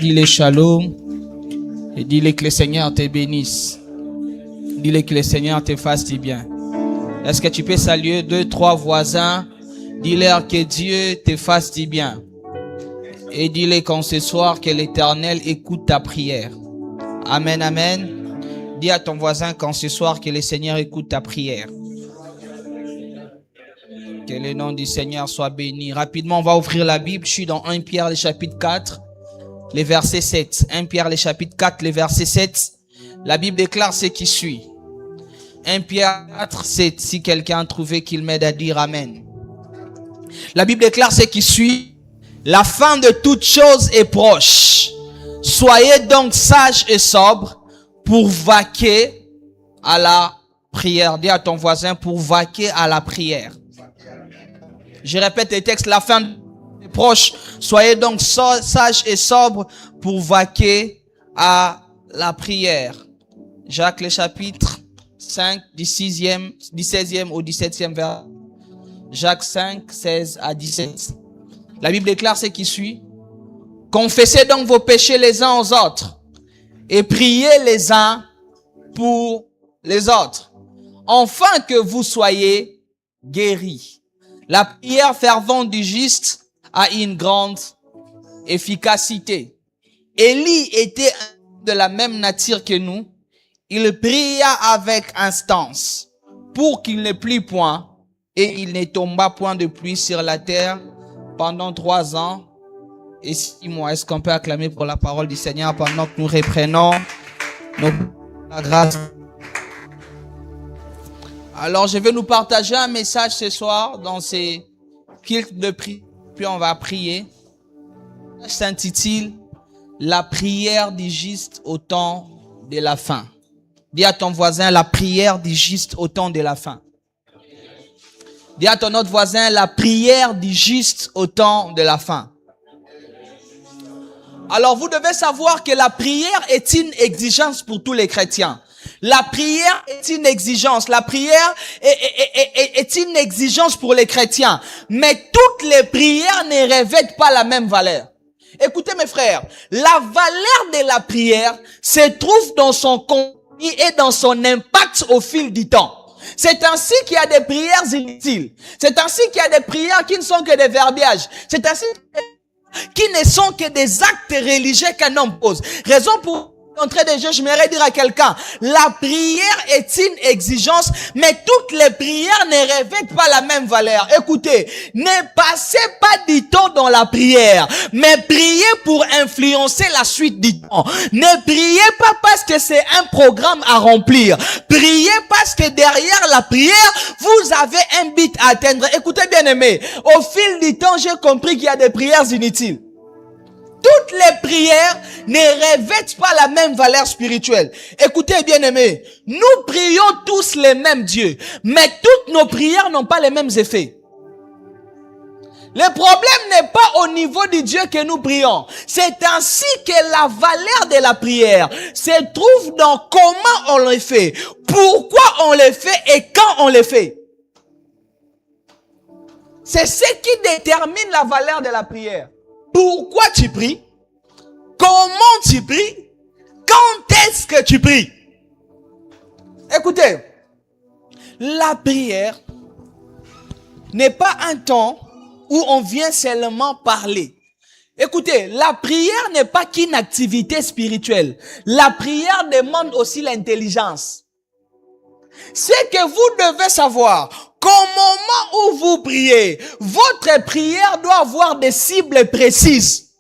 Dis-le shalom et dis-le que le Seigneur te bénisse. Dis-le que le Seigneur te fasse du bien. Est-ce que tu peux saluer 2, 3 voisins? Dis-leur que Dieu te fasse du bien. Et dis-le qu'en ce soir que l'Éternel écoute ta prière. Amen, amen. Dis à ton voisin qu'en ce soir que le Seigneur écoute ta prière. Que le nom du Seigneur soit béni. Rapidement, on va ouvrir la Bible. Je suis dans 1 Pierre, le chapitre 4, le verset 7. 1 Pierre, le chapitre 4, le verset 7. La Bible déclare ce qui suit. 1 Pierre 4, 7. Si quelqu'un a trouvé, qu'il m'aide à dire Amen. La Bible déclare ce qui suit. La fin de toute chose est proche. Soyez donc sages et sobres pour vaquer à la prière. Dis à ton voisin, pour vaquer à la prière. Je répète les textes, la fin est proche. Soyez donc sages et sobres pour vaquer à la prière. Jacques, le chapitre 5, du 16e au 17e vers. Jacques 5, 16 à 17. La Bible déclare ce qui suit. Confessez donc vos péchés les uns aux autres et priez les uns pour les autres, afin que vous soyez guéris. La prière fervente du juste a une grande efficacité. Élie était de la même nature que nous. Il pria avec instance pour qu'il ne plût point et il ne tomba point de pluie sur la terre pendant 3 ans et 6 mois. Est-ce qu'on peut acclamer pour la parole du Seigneur pendant que nous reprenons la grâce? Alors, je vais nous partager un message ce soir dans ces culte de prière, puis on va prier. Ça s'intitule « La prière du juste au temps de la fin ». Dis à ton voisin, la prière du juste au temps de la fin. Dis à ton autre voisin, la prière du juste au temps de la fin. Alors, vous devez savoir que la prière est une exigence pour tous les chrétiens. La prière est une exigence. La prière est une exigence pour les chrétiens. Mais toutes les prières ne revêtent pas la même valeur. Écoutez mes frères, la valeur de la prière se trouve dans son contenu et dans son impact au fil du temps. C'est ainsi qu'il y a des prières inutiles. C'est ainsi qu'il y a des prières qui ne sont que des verbiages. C'est ainsi qui ne sont que des actes religieux qu'un homme pose. Raison pour l'entrée des jeux, je m'aimerais dire à quelqu'un, la prière est une exigence, mais toutes les prières ne revêtent pas la même valeur. Écoutez, ne passez pas du temps dans la prière, mais priez pour influencer la suite du temps. Ne priez pas parce que c'est un programme à remplir. Priez parce que derrière la prière, vous avez un but à atteindre. Écoutez bien aimé, au fil du temps, j'ai compris qu'il y a des prières inutiles. Toutes les prières ne revêtent pas la même valeur spirituelle. Écoutez bien aimés, nous prions tous les mêmes dieux, mais toutes nos prières n'ont pas les mêmes effets. Le problème n'est pas au niveau du Dieu que nous prions. C'est ainsi que la valeur de la prière se trouve dans comment on le fait, pourquoi on le fait et quand on le fait. C'est ce qui détermine la valeur de la prière. Pourquoi tu pries? Comment tu pries? Quand est-ce que tu pries? Écoutez, la prière n'est pas un temps où on vient seulement parler. Écoutez, la prière n'est pas qu'une activité spirituelle. La prière demande aussi l'intelligence. C'est que vous devez savoir qu'au moment où vous priez, votre prière doit avoir des cibles précises.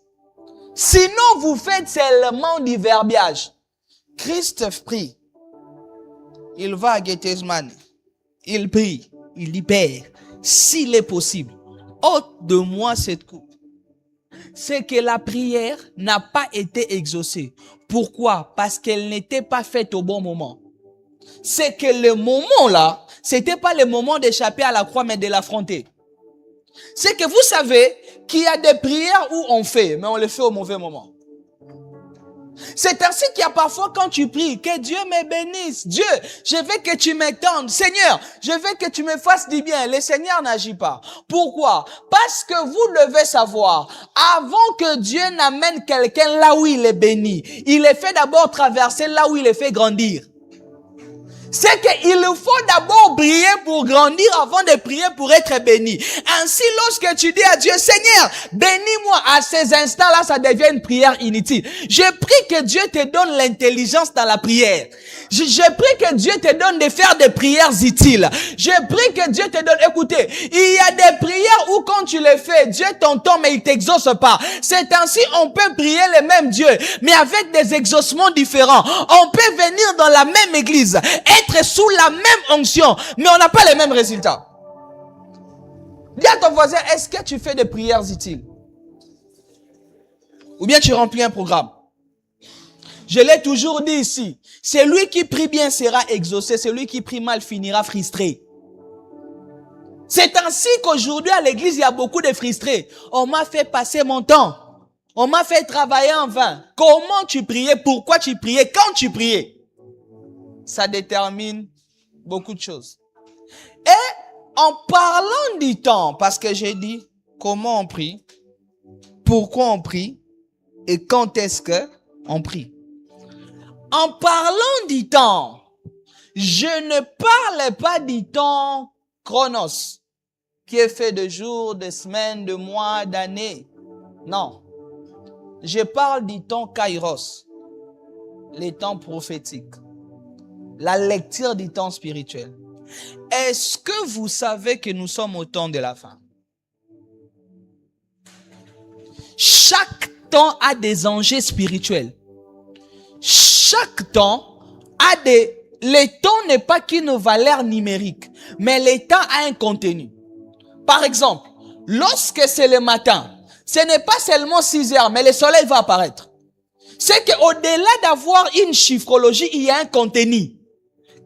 Sinon, vous faites seulement du verbiage. Christophe prie. Il va à Gethsemane. Il prie. Il dit, Père, s'il est possible, ôte de moi cette coupe. C'est que la prière n'a pas été exaucée. Pourquoi? Parce qu'elle n'était pas faite au bon moment. C'est que le moment là, c'était pas le moment d'échapper à la croix, mais de l'affronter. C'est que vous savez qu'il y a des prières où on fait, mais on les fait au mauvais moment. C'est ainsi qu'il y a parfois quand tu pries, que Dieu me bénisse. Dieu, je veux que tu m'étendes. Seigneur, je veux que tu me fasses du bien. Le Seigneur n'agit pas. Pourquoi? Parce que vous devez savoir, avant que Dieu n'amène quelqu'un là où il est béni, il est fait d'abord traverser là où il est fait grandir. C'est qu'il faut d'abord prier pour grandir avant de prier pour être béni. Ainsi, lorsque tu dis à Dieu, Seigneur, bénis-moi, à ces instants-là, ça devient une prière inutile. Je prie que Dieu te donne l'intelligence dans la prière. Je prie que Dieu te donne de faire des prières utiles. Je prie que Dieu te donne, écoutez, il y a des prières où quand tu les fais, Dieu t'entend mais il t'exauce pas. C'est ainsi, on peut prier le même Dieu, mais avec des exaucements différents. On peut venir dans la même église, être sous la même onction, mais on n'a pas les mêmes résultats. Dis à ton voisin, est-ce que tu fais des prières utiles? Ou bien tu remplis un programme? Je l'ai toujours dit ici, celui qui prie bien sera exaucé, celui qui prie mal finira frustré. C'est ainsi qu'aujourd'hui à l'église, il y a beaucoup de frustrés. On m'a fait passer mon temps. On m'a fait travailler en vain. Comment tu priais? Pourquoi tu priais? Quand tu priais? Ça détermine beaucoup de choses. Et en parlant du temps, parce que j'ai dit comment on prie, pourquoi on prie et quand est-ce que on prie. En parlant du temps, je ne parle pas du temps chronos, qui est fait de jours, de semaines, de mois, d'années. Non. Je parle du temps kairos, les temps prophétiques, la lecture du temps spirituel. Est-ce que vous savez que nous sommes au temps de la fin? Chaque temps a des enjeux spirituels. Chaque temps a le temps n'est pas qu'une valeur numérique, mais le temps a un contenu. Par exemple, lorsque c'est le matin, ce n'est pas seulement 6 heures, mais le soleil va apparaître. C'est qu'au-delà d'avoir une chiffrologie, il y a un contenu.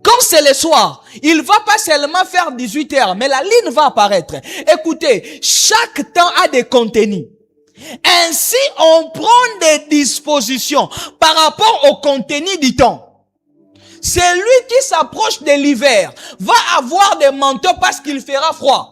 Quand c'est le soir, il va pas seulement faire 18 heures, mais la ligne va apparaître. Écoutez, chaque temps a des contenus. Ainsi, on prend des dispositions par rapport au contenu du temps. Celui qui s'approche de l'hiver va avoir des manteaux parce qu'il fera froid.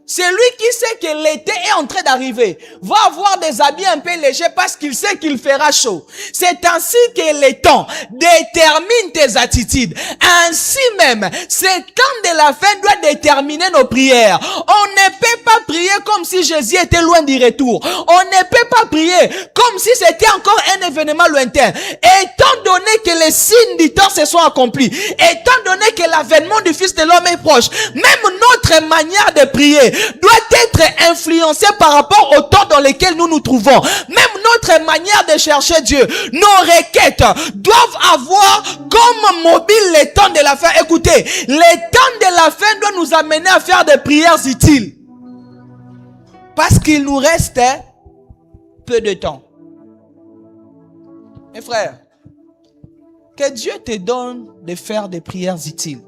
Celui qui sait que l'été est en train d'arriver va avoir des habits un peu légers parce qu'il sait qu'il fera chaud. C'est ainsi que le temps détermine tes attitudes. Ainsi même, ce temps de la fin doit déterminer nos prières. On ne peut pas prier comme si Jésus était loin du retour. On ne peut pas prier comme si c'était encore un événement lointain. Étant donné que les signes du temps se sont accomplis, étant donné que l'avènement du Fils de l'homme est proche, même notre manière de prier doit être influencée par rapport au temps dans lequel nous nous trouvons. Même notre manière de chercher Dieu, nos requêtes doivent avoir comme mobile le temps de la fin. Écoutez, le temps de la fin doit nous amener à faire des prières utiles. Parce qu'il nous reste peu de temps. Mes frères, que Dieu te donne de faire des prières utiles.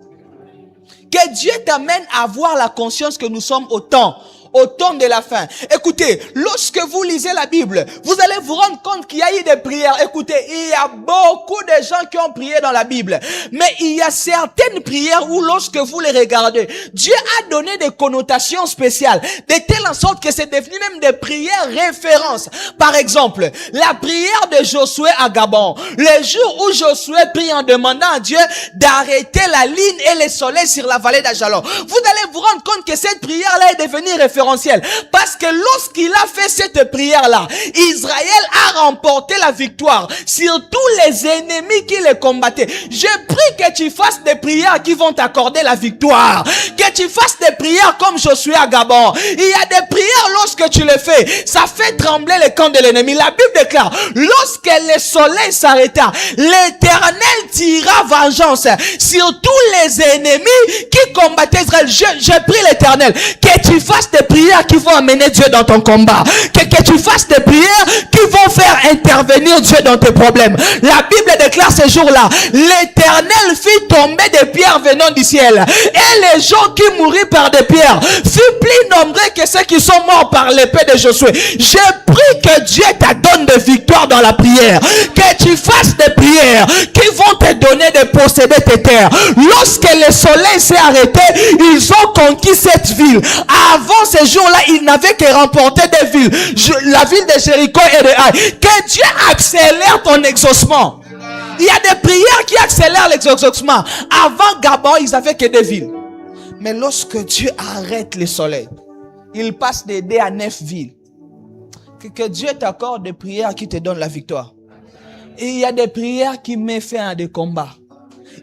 Que Dieu t'amène à avoir la conscience que nous sommes au temps de la fin. Écoutez, lorsque vous lisez la Bible, vous allez vous rendre compte qu'il y a eu des prières. Écoutez, il y a beaucoup de gens qui ont prié dans la Bible. Mais il y a certaines prières où lorsque vous les regardez, Dieu a donné des connotations spéciales, de telle en sorte que c'est devenu même des prières références. Par exemple, la prière de Josué à Gabon. Le jour où Josué prie en demandant à Dieu d'arrêter la ligne et le soleil sur la vallée d'Ajalon. Vous allez vous rendre compte que cette prière-là est devenue référentielle. Parce que lorsqu'il a fait cette prière-là, Israël a remporté la victoire sur tous les ennemis qui les combattaient. Je prie que tu fasses des prières qui vont t'accorder la victoire. Que tu fasses des prières comme Josué à Gabon. Il y a des prières lorsque tu les fais, ça fait trembler le camp de l'ennemi. La Bible déclare, lorsque le soleil s'arrêta, l'Éternel tira vengeance sur tous les ennemis qui combattaient Israël. Je prie l'Éternel que tu fasses des prières prières qui vont amener Dieu dans ton combat. Que tu fasses des prières qui vont faire intervenir Dieu dans tes problèmes. La Bible déclare ce jour-là, l'Éternel fit tomber des pierres venant du ciel. Et les gens qui moururent par des pierres furent plus nombreux que ceux qui sont morts par l'épée de Josué. Je prie que Dieu te donne des victoires dans la prière. Que tu fasses des prières qui vont te donner de posséder tes terres. Lorsque le soleil s'est arrêté, ils ont conquis cette ville. Avant ce jour-là, ils n'avaient que remporté des villes. La ville de Jéricho et de Haï. Que Dieu accélère ton exaucement. Il y a des prières qui accélèrent l'exaucement. Avant Gabon, ils n'avaient que des villes. Mais lorsque Dieu arrête le soleil, il passe d'aider à 9 villes. Que Dieu t'accorde des prières qui te donnent la victoire. Et il y a des prières qui mettent fin à des combats.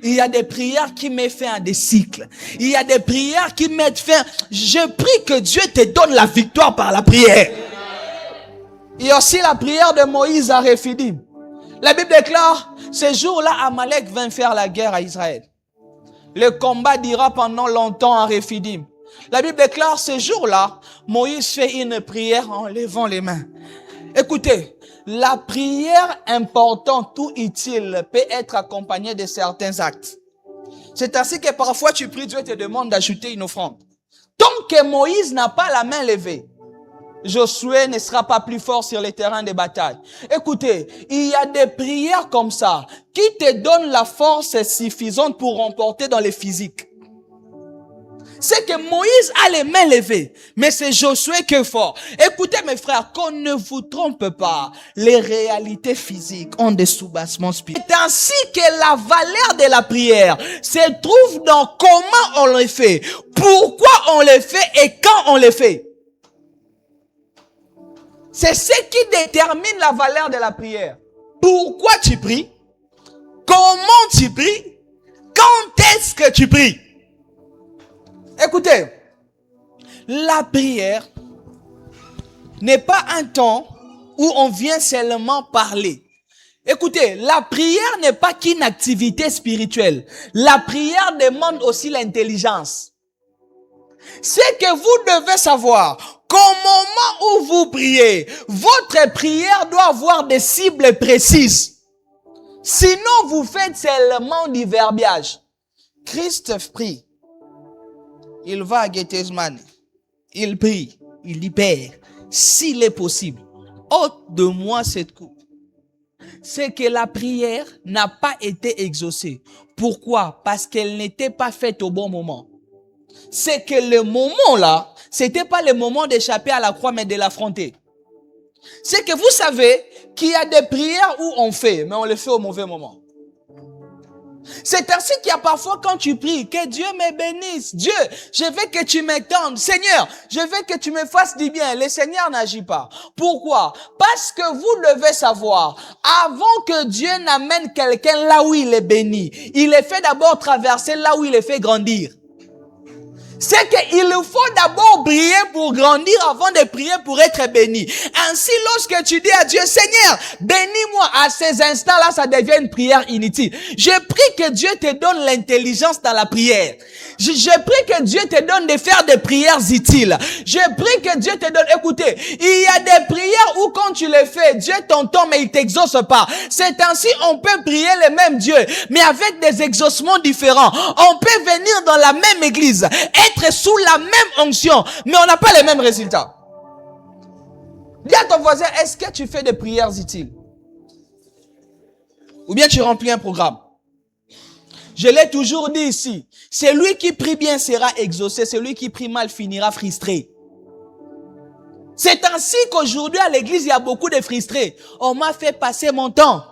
Il y a des prières qui mettent fin à des cycles. Il y a des prières qui mettent fin. Je prie que Dieu te donne la victoire par la prière. Il y a aussi la prière de Moïse à Réphidim. La Bible déclare, ce jour-là, Amalek vint faire la guerre à Israël. Le combat dura pendant longtemps à Réphidim. La Bible déclare, ce jour-là, Moïse fait une prière en levant les mains. Écoutez, la prière importante ou utile peut être accompagnée de certains actes. C'est ainsi que parfois tu pries, Dieu te demande d'ajouter une offrande. Tant que Moïse n'a pas la main levée, Josué ne sera pas plus fort sur les terrains de bataille. Écoutez, il y a des prières comme ça qui te donnent la force suffisante pour remporter dans les physiques. C'est que Moïse a les mains levées, mais c'est Josué qui est fort. Écoutez mes frères, qu'on ne vous trompe pas, les réalités physiques ont des soubassements spirituels. C'est ainsi que la valeur de la prière se trouve dans comment on les fait, pourquoi on les fait et quand on les fait. C'est ce qui détermine la valeur de la prière. Pourquoi tu pries? Comment tu pries? Quand est-ce que tu pries? Écoutez, la prière n'est pas un temps où on vient seulement parler. Écoutez, la prière n'est pas qu'une activité spirituelle. La prière demande aussi l'intelligence. C'est que vous devez savoir qu'au moment où vous priez, votre prière doit avoir des cibles précises. Sinon, vous faites seulement du verbiage. Christ prie. Il va à Gethsemane. Il prie. Il dit, Père, s'il est possible, ôte de moi cette coupe. C'est que la prière n'a pas été exaucée. Pourquoi? Parce qu'elle n'était pas faite au bon moment. C'est que le moment là, c'était pas le moment d'échapper à la croix, mais de l'affronter. C'est que vous savez qu'il y a des prières où on fait, mais on les fait au mauvais moment. C'est ainsi qu'il y a parfois quand tu pries, que Dieu me bénisse. Dieu, je veux que tu m'étendes. Seigneur, je veux que tu me fasses du bien. Le Seigneur n'agit pas. Pourquoi? Parce que vous devez savoir, avant que Dieu n'amène quelqu'un là où il est béni, il est fait d'abord traverser là où il est fait grandir. C'est qu'il faut d'abord prier pour grandir avant de prier pour être béni. Ainsi, lorsque tu dis à Dieu, Seigneur, bénis-moi, à ces instants-là, ça devient une prière inutile. Je prie que Dieu te donne l'intelligence dans la prière. Je prie que Dieu te donne de faire des prières utiles. Je prie que Dieu te donne, écoutez, il y a des prières où quand tu les fais, Dieu t'entend mais il t'exauce pas. C'est ainsi, on peut prier le même Dieu, mais avec des exaucements différents. On peut venir dans la même église, être sous la même onction, mais on n'a pas les mêmes résultats. Dis à ton voisin, est-ce que tu fais des prières utiles? Ou bien tu remplis un programme? Je l'ai toujours dit ici, celui qui prie bien sera exaucé, celui qui prie mal finira frustré. C'est ainsi qu'aujourd'hui à l'église, il y a beaucoup de frustrés. On m'a fait passer mon temps.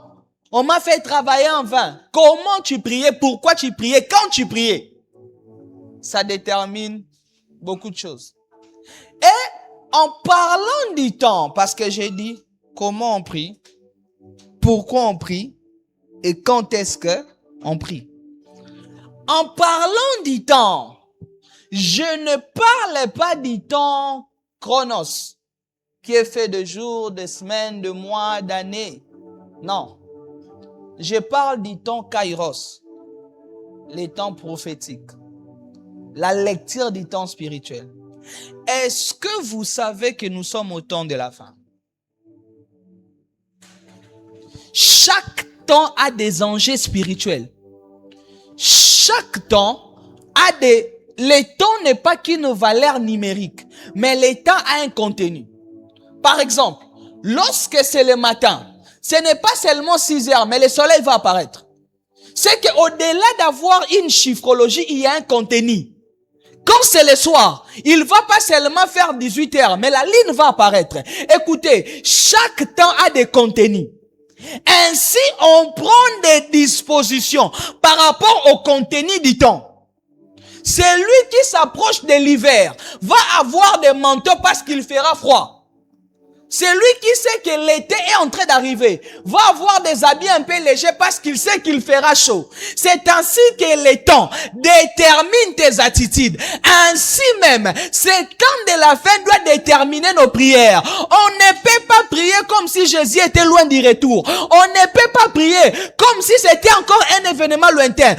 On m'a fait travailler en vain. Comment tu priais? Pourquoi tu priais? Quand tu priais? Ça détermine beaucoup de choses. Et en parlant du temps, parce que j'ai dit comment on prie, pourquoi on prie et quand est-ce que on prie. En parlant du temps, je ne parle pas du temps chronos, qui est fait de jours, de semaines, de mois, d'années. Non. Je parle du temps kairos, les temps prophétiques, la lecture du temps spirituel. est-ce que vous savez que nous sommes au temps de la fin? Chaque temps a des enjeux spirituels. Chaque temps a des... Le temps n'est pas qu'une valeur numérique, mais le temps a un contenu. Par exemple, lorsque c'est le matin, ce n'est pas seulement 6 heures, mais le soleil va apparaître. C'est qu'au-delà d'avoir une chiffrologie, il y a un contenu. Quand c'est le soir, il va pas seulement faire 18 heures, mais la ligne va apparaître. Écoutez, chaque temps a des contenus. Ainsi, on prend des dispositions par rapport au contenu du temps. Celui qui s'approche de l'hiver va avoir des manteaux parce qu'il fera froid. Celui qui sait que l'été est en train d'arriver va avoir des habits un peu légers parce qu'il sait qu'il fera chaud. C'est ainsi que le temps détermine tes attitudes. Ainsi même, ce temps de la fin doit déterminer nos prières. On ne peut pas prier comme si Jésus était loin du retour. On ne peut pas prier comme si c'était encore un événement lointain.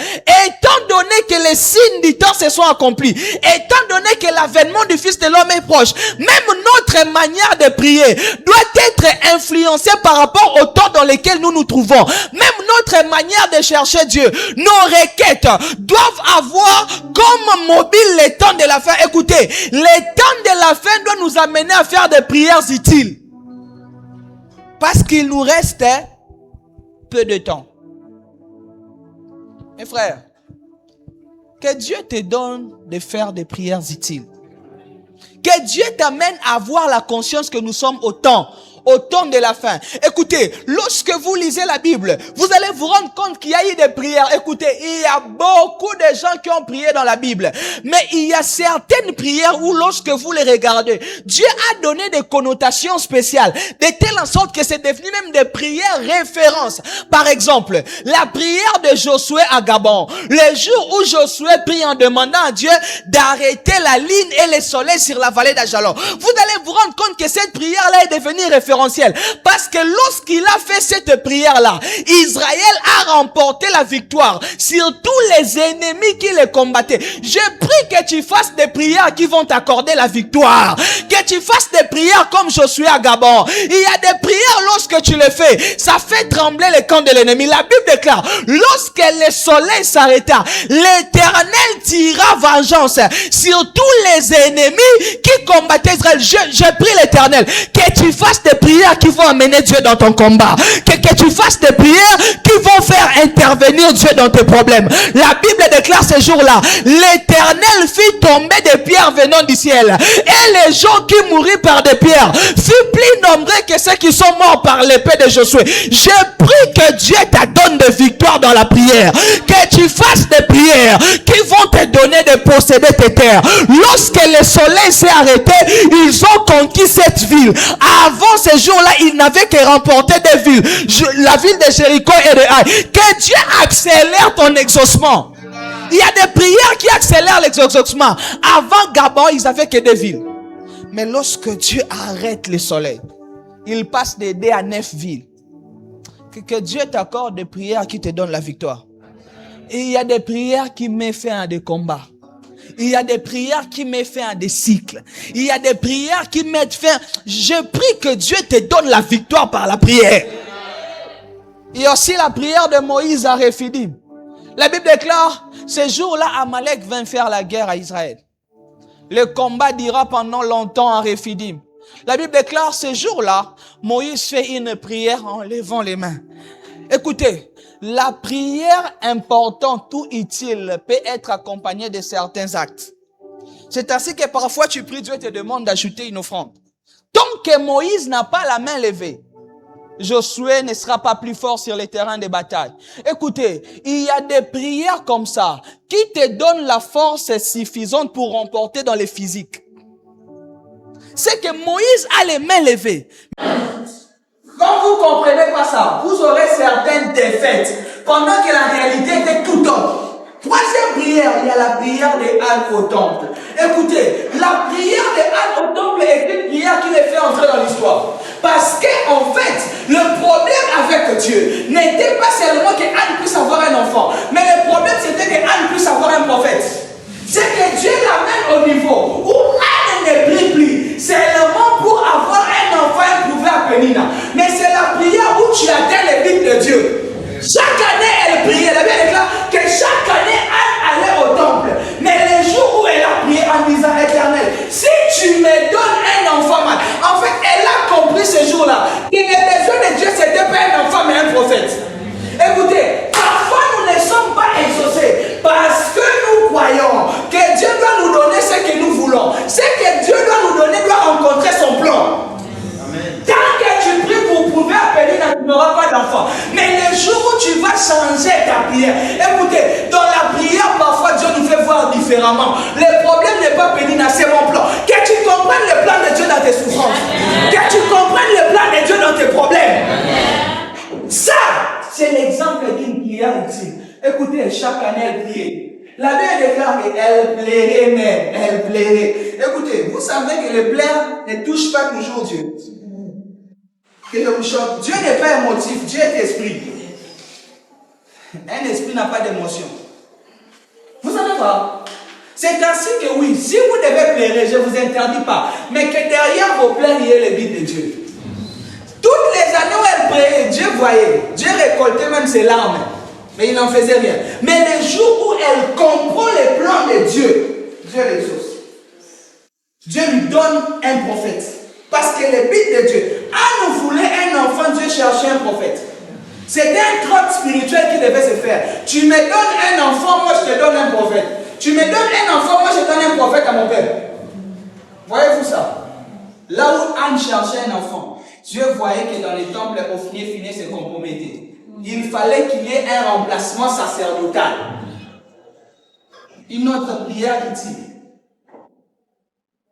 Étant donné que les signes du temps se sont accomplis, étant donné que l'avènement du Fils de l'homme est proche, même notre manière de prier doit être influencé par rapport au temps dans lequel nous nous trouvons. Même notre manière de chercher Dieu, nos requêtes doivent avoir comme mobile le temps de la fin. Écoutez, le temps de la fin doit nous amener à faire des prières utiles. Parce qu'il nous reste peu de temps. Mes frères, que Dieu te donne de faire des prières utiles. Que Dieu t'amène à avoir la conscience que nous sommes au temps de la fin. Écoutez, lorsque vous lisez la Bible, vous allez vous rendre compte qu'il y a eu des prières. Écoutez, il y a beaucoup de gens qui ont prié dans la Bible. Mais il y a certaines prières où lorsque vous les regardez, Dieu a donné des connotations spéciales, de telle sorte que c'est devenu même des prières références. Par exemple, la prière de Josué à Gabon. Le jour où Josué prie en demandant à Dieu d'arrêter la ligne et le soleil sur la vallée d'Ajalon. Vous allez vous rendre compte que cette prière-là est devenue référentielle. Parce que lorsqu'il a fait cette prière-là, Israël a remporté la victoire sur tous les ennemis qui les combattaient. Je prie que tu fasses des prières qui vont t'accorder la victoire. Que tu fasses des prières comme Josué à Gabon. Il y a des prières lorsque tu les fais, ça fait trembler le camp de l'ennemi. La Bible déclare, lorsque le soleil s'arrêta, l'Éternel tira vengeance sur tous les ennemis qui combattaient Israël. Je prie l'Éternel que tu fasses des prières qui vont amener Dieu dans ton combat. Que tu fasses des prières qui vont faire intervenir Dieu dans tes problèmes. La Bible déclare ce jour-là, l'Éternel fit tomber des pierres venant du ciel. Et les gens qui mourirent par des pierres furent plus nombreux que ceux qui sont morts par l'épée de Josué. Je prie que Dieu te donne des victoires dans la prière. Que tu fasses des prières qui vont te donner de posséder tes terres. Lorsque le soleil s'est arrêté, ils ont conquis cette ville. Avant ce jour-là, ils n'avaient que remporté des villes. La ville de Jéricho et de Haï. Que Dieu accélère ton exaucement. Il y a des prières qui accélèrent l'exaucement. Avant Gabon, ils n'avaient que des villes. Mais lorsque Dieu arrête le soleil, il passe de 2 à 9 villes. Que Dieu t'accorde des prières qui te donnent la victoire. Et il y a des prières qui mettent fin à des combats. Il y a des prières qui mettent fin à des cycles. Il y a des prières qui mettent fin. Je prie que Dieu te donne la victoire par la prière. Il y a aussi la prière de Moïse à Réphidim. La Bible déclare, ce jour-là, Amalek vint faire la guerre à Israël. Le combat dura pendant longtemps à Réphidim. La Bible déclare, ce jour-là, Moïse fait une prière en levant les mains. Écoutez, la prière importante ou utile peut être accompagnée de certains actes. C'est ainsi que parfois tu pries, Dieu te demande d'ajouter une offrande. Tant que Moïse n'a pas la main levée, Josué ne sera pas plus fort sur les terrains de bataille. Écoutez, il y a des prières comme ça qui te donnent la force suffisante pour remporter dans les physiques. C'est que Moïse a les mains levées. Quand vous ne comprenez pas ça, vous aurez certaines défaites pendant que la réalité était tout autre. Troisième prière, il y a la prière de Anne au temple. Écoutez, la prière de Anne au temple est une prière qui les fait entrer dans l'histoire. Parce que, en fait, le problème avec Dieu n'était pas seulement que Anne puisse avoir un enfant, mais le problème c'était que Anne puisse avoir un prophète. C'est que Dieu l'amène au niveau où Anne ne prie tu atteins les buts de Dieu. Chaque année, elle priait. La Bible déclare que chaque année, elle allait au temple. Mais les jours où elle a prié en disant Éternel, si tu me donnes un enfant mal, en fait, elle a compris ce jour-là que les besoins de Dieu, c'était pas un enfant, mais un prophète. Écoutez, parfois nous ne sommes pas exaucés parce que nous croyons que Dieu doit nous donner ce que nous voulons. Ce que Dieu doit nous donner doit rencontrer son plan. Amen. Tant que tu pries pour prouver à Pénina, tu n'auras pas d'enfant. Mais le jour où tu vas changer ta prière, écoutez, dans la prière, parfois Dieu nous fait voir différemment. Le problème n'est pas Pénina, c'est mon plan. Que tu comprennes le plan de Dieu dans tes souffrances. Amen. Que tu comprennes le plan de Dieu dans tes problèmes. Amen. Ça, c'est l'exemple d'une prière utile. Écoutez, chaque année, elle priait. La Bible déclare qu'elle plairait même. Elle plairait. Écoutez, vous savez que les plaies ne touchent pas toujours Dieu. Que je vous choque. Dieu n'est pas émotif, Dieu est esprit. Un esprit n'a pas d'émotion. Vous savez pas? C'est ainsi que oui, si vous devez plairer, je ne vous interdis pas. Mais que derrière vos plaies, il y ait le but de Dieu. Toutes les années où elle priait, Dieu voyait. Dieu récoltait même ses larmes. Mais il n'en faisait rien. Mais les jours où elle comprend les plans de Dieu, Dieu l'exauce. Dieu lui donne un prophète. Parce que le but de Dieu, nous voulait un enfant, Dieu cherchait un prophète. C'était un troc spirituel qui devait se faire. Tu me donnes un enfant, moi je te donne un prophète. Tu me donnes un enfant, moi je donne un prophète à mon père. Voyez-vous ça? Là où Anne cherchait un enfant, Dieu voyait que dans les temples, Ophni et Phinehas se compromettaient. Il fallait qu'il y ait un remplacement sacerdotal. Une autre prière utile.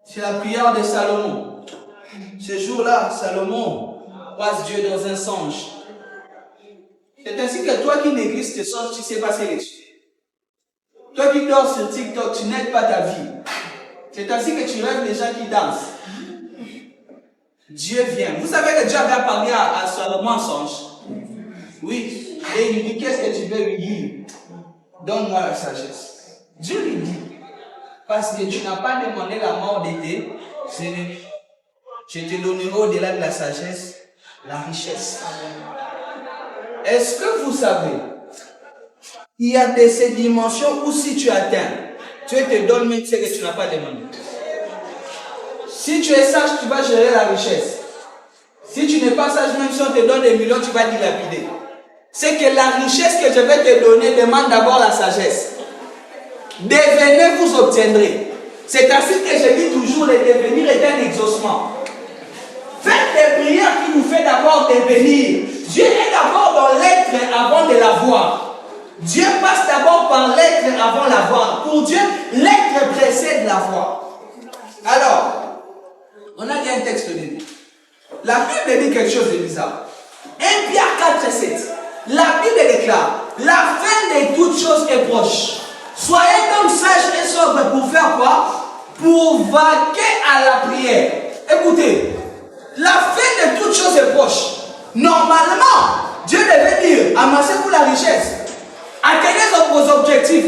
C'est la prière de Salomon. Ce jour-là, Salomon croise Dieu dans un songe. C'est ainsi que toi qui négliges tes songes, tu sais passer les cieux. Toi qui dors sur TikTok, tu n'aides pas ta vie. C'est ainsi que tu rêves les gens qui dansent. Dieu vient. Vous savez que Dieu avait parlé à Salomon en songe. Oui. Et il lui dit, qu'est-ce que tu veux lui dire? Donne-moi la sagesse. Dieu lui dit, parce que tu n'as pas demandé la mort de tes ennemis. Je te donnerai au-delà de la sagesse, la richesse. Est-ce que vous savez, il y a ces dimensions où si tu atteins, Dieu te donne même ce que tu n'as pas demandé. Si tu es sage, tu vas gérer la richesse. Si tu n'es pas sage, même si on te donne des millions, tu vas dilapider. C'est que la richesse que je vais te donner demande d'abord la sagesse. Devenez, vous obtiendrez. C'est ainsi que je dis toujours, le devenir est un exaucement. Faites des prières qui vous fait d'abord devenir. Dieu est d'abord dans l'être avant de l'avoir. Dieu passe d'abord par l'être avant l'avoir. Pour Dieu, l'être précède l'avoir. Alors, on a dit un texte de Bible. La Bible dit quelque chose de bizarre. 1 Pierre 4, 7. La Bible déclare, la fin de toutes choses est proche. Soyez donc sages et sobres pour faire quoi? Pour vaquer à la prière. Écoutez, la fin de toutes choses est proche. Normalement, Dieu devait dire, amassez-vous la richesse. Atteignez vos objectifs.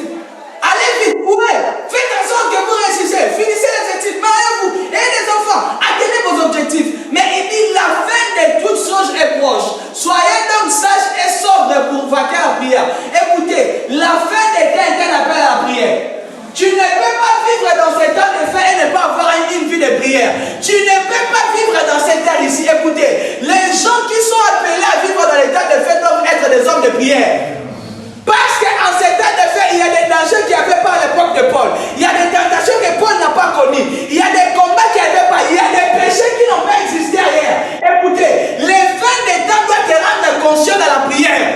Allez vite, courez. Faites en sorte que vous réussissez. Finissez les études, mariez-vous, ayez des enfants. Atteignez vos objectifs. Mais il dit, la fin de toutes choses est proche. Soyez donc sages et sobres pour vaquer à la prière. Écoutez, la fin des temps est un appel à la prière. Tu ne peux pas vivre dans ces temps de fin et ne pas avoir une vie de prière. Tu ne peux pas vivre dans cette terre ici. Écoutez, les gens qui sont appelés à vivre dans les temps de fin doivent être des hommes de prière. Parce qu'en ces temps de fin, il y a des dangers qu'il n'y avait pas à l'époque de Paul. Il y a des tentations que Paul n'a pas connues. Il y a des combats qu'il n'y avait pas. Il y a des péchés qui n'ont pas existé ailleurs. Écoutez, les fins des temps doivent te rendre conscient de la prière.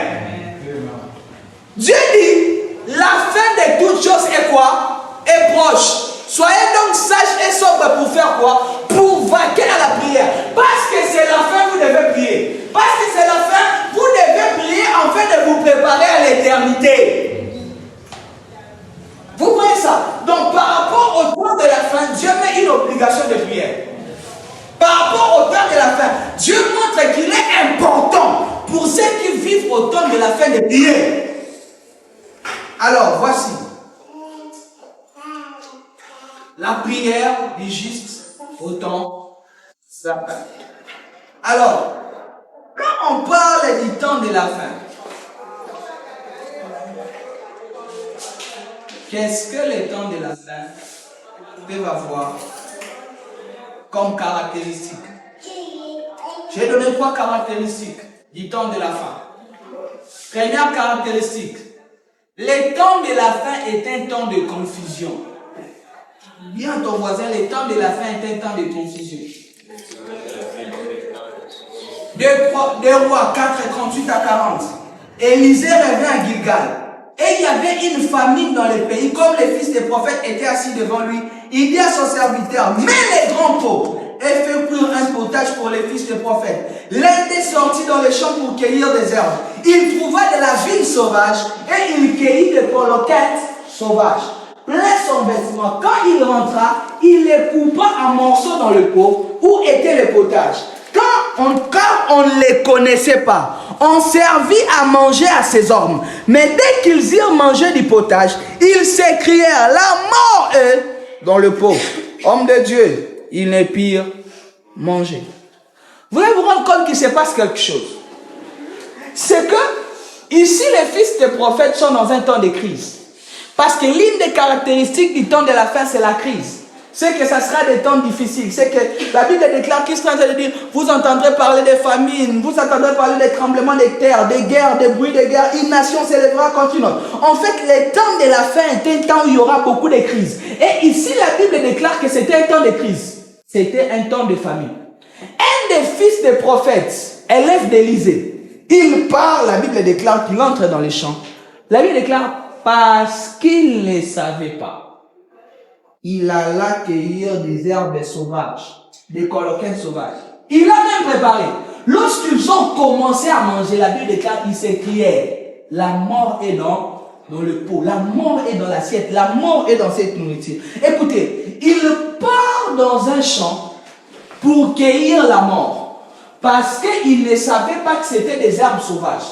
Dieu dit, la fin de toutes choses est quoi? Est proche. Soyez donc sages et sobres pour faire quoi? Pour vaquer à la prière. Parce que c'est la fin, vous devez prier. Parce que c'est la fin, vous devez prier afin de vous préparer à l'éternité. Vous voyez ça? Donc par rapport au temps de la fin, Dieu met une obligation de prière. Par rapport au temps de la fin, Dieu montre qu'il est important pour ceux qui vivent au temps de la fin de prier. Alors voici. La prière du juste au temps. Alors, quand quand on parle du temps de la fin, qu'est-ce que les temps de la fin peuvent avoir comme caractéristiques? J'ai donné 3 caractéristiques du temps de la fin. Première caractéristique, le temps de la fin est un temps de confusion. Dis à ton voisin, le temps de la fin est un temps de confusion. 2 Rois 4, 38 à 40. Élisée revint à Gilgal. Et il y avait une famine dans le pays. Comme les fils des prophètes étaient assis devant lui, il dit à son serviteur, mets les grands pots et fais cuire un potage pour les fils des prophètes. L'un était sorti dans les champs pour cueillir des herbes. Il trouva de la vigne sauvage et il cueillit des coloquettes sauvages. Plein son vêtement. Quand il rentra, il les coupa en morceaux dans le pot où était le potage. Quand on ne les connaissait pas, on servit à manger à ces hommes. Mais dès qu'ils eurent mangé du potage, ils s'écrièrent, la mort est dans le pot. Hommes de Dieu, ils ne purent manger. Vous voulez vous rendre compte qu'il se passe quelque chose. C'est que, ici, les fils des prophètes sont dans un temps de crise. Parce que l'une des caractéristiques du temps de la fin, c'est la crise. C'est que ça sera des temps difficiles. C'est que la Bible déclare qu'il est en train de dire, vous entendrez parler des famines, vous entendrez parler des tremblements de terre, des guerres, des bruits de guerre, une nation s'élèvera contre une autre. En fait, le temps de la fin est un temps où il y aura beaucoup de crises. Et ici, la Bible déclare que c'était un temps de crise. C'était un temps de famine. Un des fils des prophètes, élève d'Élisée, il part, la Bible déclare qu'il entre dans les champs. La Bible déclare, parce qu'il ne savait pas. Il alla cueillir des herbes sauvages, des coloquettes sauvages. Il a même préparé. Lorsqu'ils ont commencé à manger, la Bible déclare qu'ils s'écriaient, la mort est dans le pot, la mort est dans l'assiette, la mort est dans cette nourriture. Écoutez, il part dans un champ pour cueillir la mort, parce qu'il ne savait pas que c'était des herbes sauvages,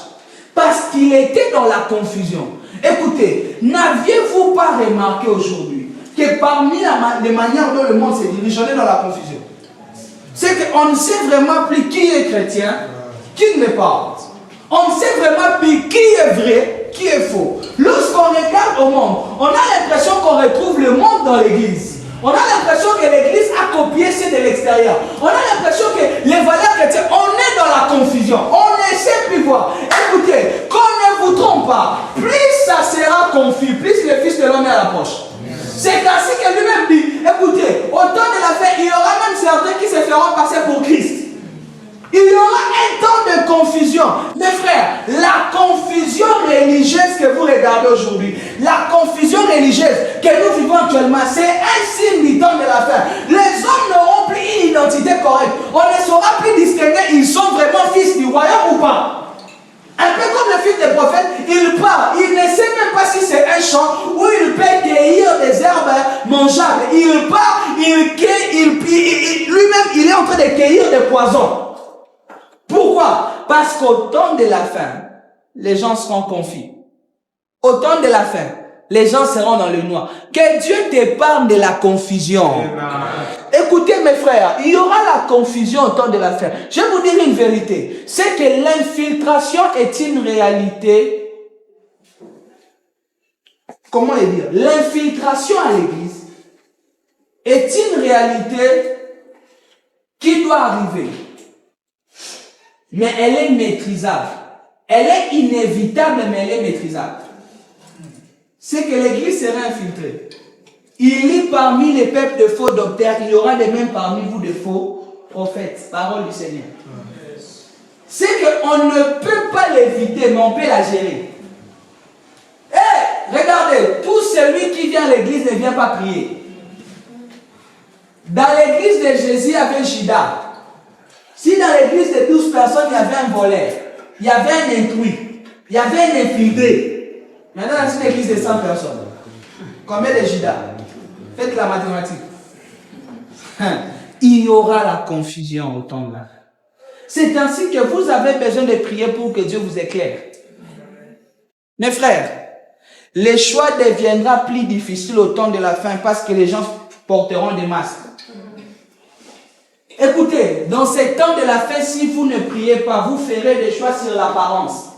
parce qu'il était dans la confusion. Écoutez, n'aviez-vous pas remarqué aujourd'hui que parmi les manières dont le monde se dirige, on est dans la confusion. C'est qu'on ne sait vraiment plus qui est chrétien, qui ne l'est pas. On ne sait vraiment plus qui est vrai, qui est faux. Lorsqu'on regarde au monde, on a l'impression qu'on retrouve le monde dans l'église. On a l'impression que l'église a copié ceux de l'extérieur. On a l'impression que les valeurs chrétiennes, on est dans la confusion. On ne sait plus voir. Écoutez, qu'on ne vous trompe pas, plus ça sera confus, plus le Fils de l'homme est à l'approche. C'est ainsi que lui-même dit, écoutez, au temps de la fin, il y aura même certains qui se feront passer pour Christ. Il y aura un temps de confusion. Mes frères, la confusion religieuse que vous regardez aujourd'hui, la confusion religieuse que nous vivons actuellement, c'est un signe du temps de la fin. Les hommes n'auront plus une identité correcte. On ne saura plus distinguer, ils sont vraiment fils du royaume ou pas. Un peu comme le fils des prophètes, il part, il ne sait même pas si c'est un champ où il peut cueillir des herbes mangeables. Il part, lui-même, il est en train de cueillir des poisons. Pourquoi? Parce qu'au temps de la fin, les gens seront confus. Au temps de la fin, les gens seront dans le noir. Que Dieu t'épargne de la confusion. Écoutez mes frères, il y aura la confusion au temps de la fin. Je vais vous dire une vérité. C'est que l'infiltration est une réalité. Comment le dire? L'infiltration à l'église est une réalité qui doit arriver. Mais elle est maîtrisable. Elle est inévitable, mais elle est maîtrisable. C'est que l'église sera infiltrée. Il y a parmi les peuples de faux docteurs, il y aura des mêmes parmi vous de faux prophètes. Parole du Seigneur. C'est qu'on ne peut pas l'éviter, mais on peut la gérer. Regardez, tout celui qui vient à l'église ne vient pas prier. Dans l'église de Jésus, il y avait Judas. Si dans l'église de 12 personnes, il y avait un voleur, il y avait un intrus, il y avait un infiltré. Maintenant, dans une église de 100 personnes, combien de Judas? Faites la mathématique. Il y aura la confusion au temps de la fin. C'est ainsi que vous avez besoin de prier pour que Dieu vous éclaire. Mes frères, le choix deviendra plus difficile au temps de la fin parce que les gens porteront des masques. Écoutez, dans ces temps de la fin, si vous ne priez pas, vous ferez des choix sur l'apparence.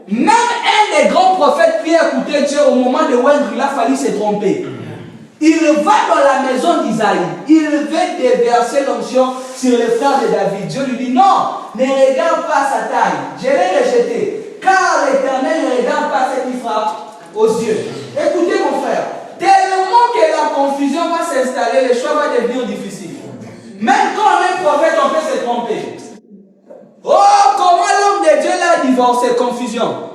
Même un des grands prophètes qui a écouté Dieu au moment de Wendry, il a fallu se tromper. Il va dans la maison d'Isaïe. Il veut déverser l'onction sur les frères de David. Dieu lui dit non, ne regarde pas sa taille. Je l'ai rejeté. Car l'Éternel ne regarde pas ce qu'il frappe aux yeux. Écoutez mon frère, tellement que la confusion va s'installer, le choix va devenir difficile. Même quand on est prophète, on peut se tromper. Oh, comment l'homme de Dieu l'a divorcé, confusion.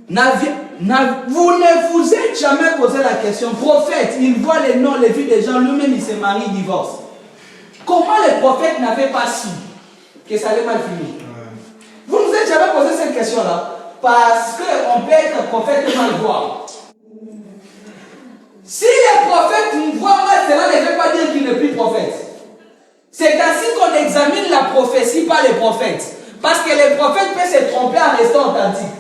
Vous ne vous êtes jamais posé la question. Prophète, il voit les noms, les vies des gens, lui-même il se marie, il divorce. Comment les prophètes n'avaient pas su que ça allait mal finir? Vous ne vous êtes jamais posé cette question-là? Parce qu'on peut être prophète et mal voir. Si les prophètes voient mal, cela ne veut pas dire qu'il n'est plus prophète. C'est ainsi qu'on examine la prophétie par les prophètes. Parce que les prophètes peuvent se tromper en restant authentiques.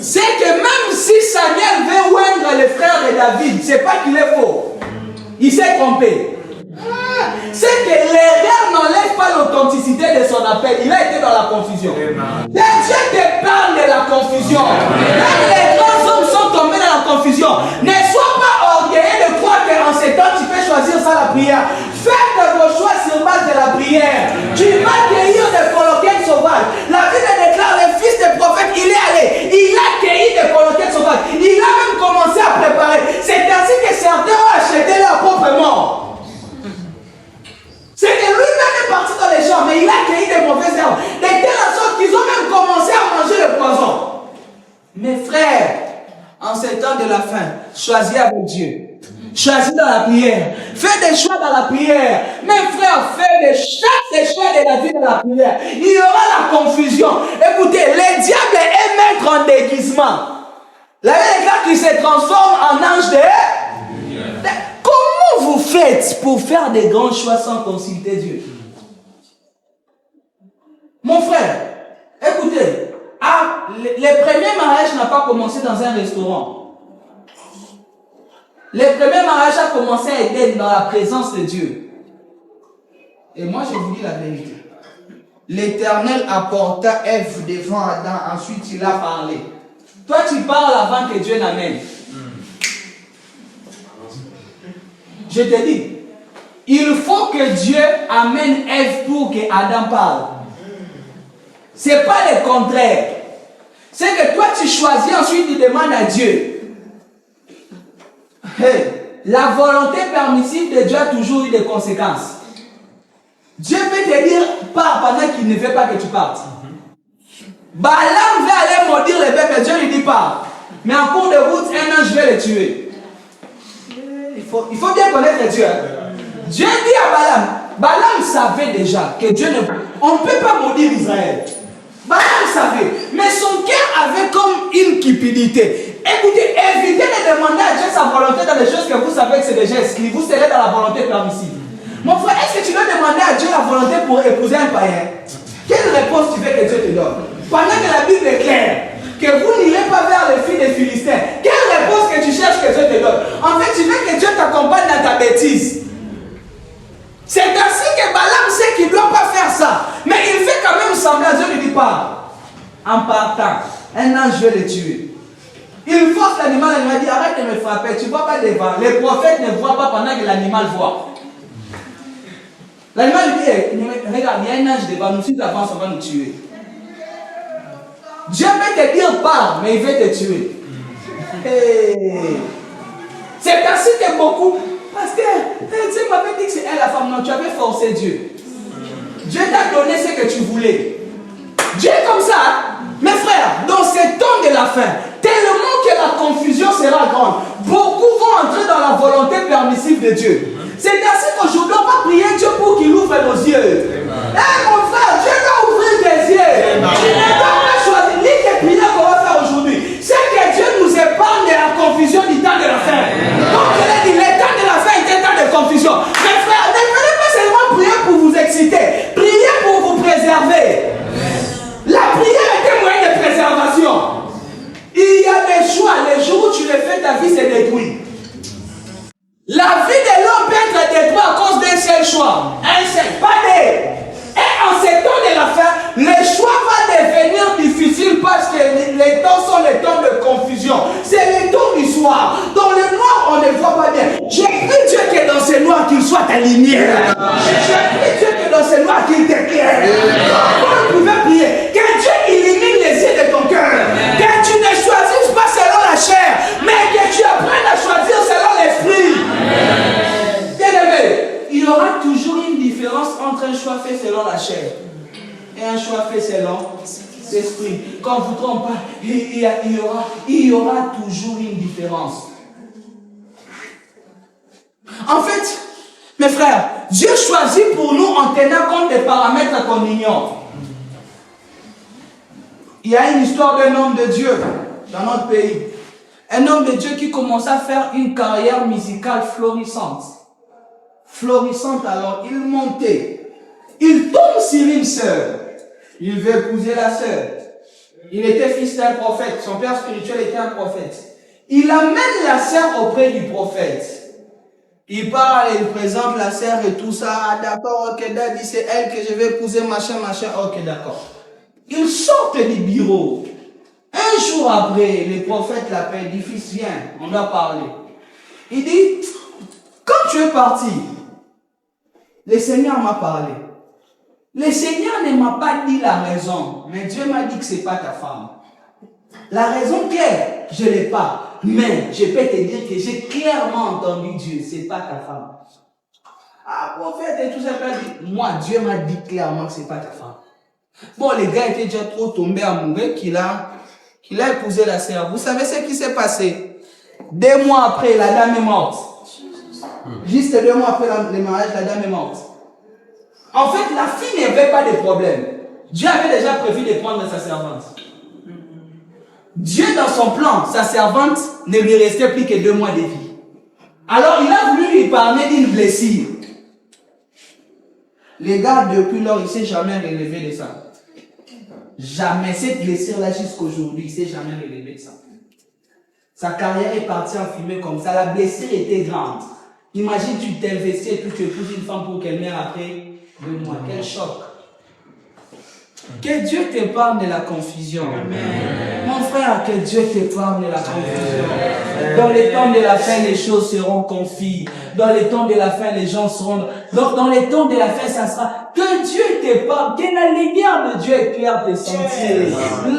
C'est que même si Samuel veut oindre le frère de David, c'est pas qu'il est faux. Il s'est trompé. C'est que l'erreur n'enlève pas l'authenticité de son appel. Il a été dans la confusion. Dieu te parle de la confusion. Même les grands hommes sont tombés dans la confusion. Ne sois pas orgueilleux de croire qu'en ces temps tu peux choisir ça la prière. Faites vos choix sur base de la prière. Tu vas cueillir des coloquettes sauvages. La Bible déclare le fils du prophète, il est allé. Il a cueilli des coloquettes sauvages. Il a même commencé à préparer. C'est ainsi que certains ont acheté leur propre mort. C'est que lui-même est parti dans les champs, mais il a cueilli des mauvaises herbes. De telle sorte qu'ils ont même commencé à manger le poison. Mes frères, en ces temps de la fin, choisis avec Dieu. Choisis dans la prière. Fais des choix dans la prière. Mes frères, fais des choix de la vie dans la prière. Il y aura la confusion. Écoutez, le diable est maître en déguisement. La Bible déclare qu'il se transforme en ange de... Comment vous faites pour faire des grands choix sans consulter Dieu? Mon frère, écoutez, le premier mariage n'a pas commencé dans un restaurant. Le premier mariage a commencé à être dans la présence de Dieu. Et moi, je vous dis la vérité. L'Éternel apporta Ève devant Adam, ensuite il a parlé. Toi, tu parles avant que Dieu n'amène. Je te dis, il faut que Dieu amène Ève pour que Adam parle. Ce n'est pas le contraire. C'est que toi tu choisis, ensuite tu demandes à Dieu. Hey, la volonté permissive de Dieu a toujours eu des conséquences. Dieu peut te dire pars pendant qu'il ne veut pas que tu partes. Balaam veut aller maudire les bébés, Dieu lui dit pars. Mais en cours de route, un ange veut le tuer. Il faut bien connaître Dieu. Dieu dit à Balaam savait déjà que Dieu ne... On ne peut pas maudire Israël. Balaam savait. Mais son cœur avait comme une cupidité. Écoutez, évitez de demander à Dieu sa volonté dans les choses que vous savez que c'est déjà écrit. Vous serez dans la volonté permissive. Mon frère, est-ce que tu dois demander à Dieu la volonté pour épouser un païen? Quelle réponse tu veux que Dieu te donne? Pendant que la Bible est claire, que vous n'irez pas vers les filles des Philistins, quelle réponse que tu cherches que Dieu te donne? En fait, tu veux que Dieu t'accompagne dans ta bêtise. C'est ainsi que Balaam sait qu'il ne doit pas faire ça. Mais il fait quand même semblant. Dieu lui dit pas. En partant, un ange veut le tuer. Il force l'animal, il dit arrête de me frapper, tu ne vois pas devant. Les prophètes ne voient pas pendant que l'animal voit. L'animal lui dit regarde, il y a un ange devant nous, si tu avances, on va nous tuer. Dieu peut te dire pars, mais il veut te tuer. Hey. C'est ainsi que beaucoup. Parce que Dieu m'avait dit que c'est elle la femme. Non, tu avais forcé Dieu. Dieu t'a donné ce que tu voulais. Dieu est comme ça. Mes frères, dans ces temps de la fin, tellement que la confusion sera grande, beaucoup vont entrer dans la volonté permissive de Dieu. C'est ainsi qu'aujourd'hui, on va prier Dieu pour qu'il ouvre nos yeux. Mon frère, Dieu va ouvrir tes yeux. Tu ne dois pas choisir. Lis tes prières qu'on va faire aujourd'hui. C'est que Dieu nous épargne de la confusion du temps de la fin. Donc, je l'ai dit, le temps de la fin est un temps de confusion. Mes frères, ne venez pas seulement prier pour vous exciter. Priez pour vous préserver. La prière est un moyen de préservation. Il y a des choix. Les jours où tu le fais, ta vie se détruit. La vie de l'homme choix fait selon cet esprit. Quand vous ne trompez pas, il y aura toujours une différence. En fait, mes frères, Dieu choisit pour nous en tenant compte des paramètres qu'on ignore. Il y a une histoire d'un homme de Dieu dans notre pays. Un homme de Dieu qui commence à faire une carrière musicale florissante. Florissante, alors il montait. Il tombe sur une sœur. Il veut épouser la sœur. Il était fils d'un prophète. Son père spirituel était un prophète. Il amène la sœur auprès du prophète. Il parle, il présente la sœur et tout ça. Ah, d'accord, ok, daddy, c'est elle que je vais épouser, machin, machin. Ok, d'accord. Ils sortent du bureau. Un jour après, le prophète l'appelle, dit, fils, viens, on doit parler. Il dit, quand tu es parti, le Seigneur m'a parlé. Le Seigneur ne m'a pas dit la raison, mais Dieu m'a dit que ce n'est pas ta femme. La raison claire, je ne l'ai pas. Mais je peux te dire que j'ai clairement entendu Dieu, ce n'est pas ta femme. Ah, prophète et tout ça, moi, Dieu m'a dit clairement que ce n'est pas ta femme. Bon, les gars étaient déjà trop tombés amoureux qu'il a épousé la sœur. Vous savez ce qui s'est passé? 2 mois après, la dame est morte. Juste 2 mois après le mariage, la dame est morte. En fait, la fille n'avait pas de problème. Dieu avait déjà prévu de prendre sa servante. Dieu, dans son plan, sa servante ne lui restait plus que 2 mois de vie. Alors, il a voulu lui parler d'une blessure. Les gars, depuis lors, il ne s'est jamais relevé de ça. Jamais. Cette blessure-là, jusqu'aujourd'hui, il ne s'est jamais relevé de ça. Sa carrière est partie en fumée comme ça. La blessure était grande. Imagine, tu t'investis et tu épouses une femme pour qu'elle meure après 2 mois. Quel choc. Que Dieu t'épargne de la confusion. Amen. Mon frère, que Dieu t'épargne de la confusion. Amen. Dans les temps de la fin, les choses seront confises. Dans les temps de la fin, les gens seront... Dans les temps de la fin, ça sera... Que Dieu t'épargne, que la lumière de Dieu éclaire tes sentiers.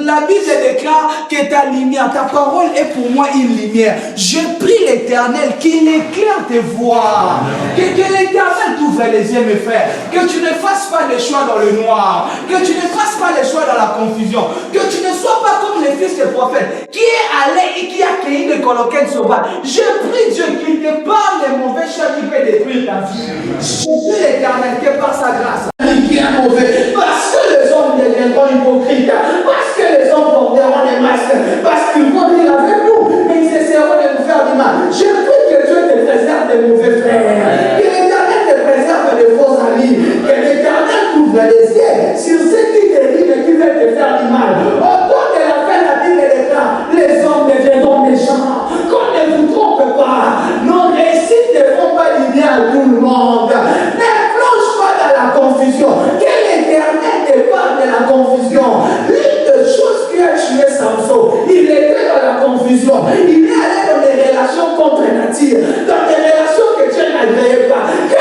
La Bible déclare que ta lumière, ta parole est pour moi une lumière. Je prie l'Éternel qu'il éclaire tes voies. Que l'Éternel t'ouvre les yeux, mes frères. Que tu ne fasses pas des choix dans le noir. Que tu ne fasses pas les choix dans la confusion. Que tu ne sois pas comme les fils des prophètes qui est allé et qui a cueilli des coloquettes sauvages. Je prie Dieu qu'il te parle des mauvais choix qui peuvent détruire ta vie. Je prie l'Éternel que par sa grâce, qui est mauvais, parce que les hommes deviendront hypocrites, parce que les hommes porteront des masques, parce qu'ils vont dire avec nous, mais ils essaieront de nous faire du mal. Je prie que Dieu te préserve des mauvais frères, que l'Éternel te préserve des faux amis, que l'Éternel t'ouvre les yeux sur ceux qui te disent et qui veulent te faire du mal. Au temps de la fin, la Bible déclare, les hommes deviendront méchants. Qu'on ne vous trompe pas, nos réussites ne font pas du bien à tout le monde. Ne plonge pas dans la confusion. Que l'Éternel te parle de la confusion. L'une des choses qui a tué Samson, il était dans la confusion. Il est allé dans des relations contre nature, dans des relations que Dieu n'agréait pas. Que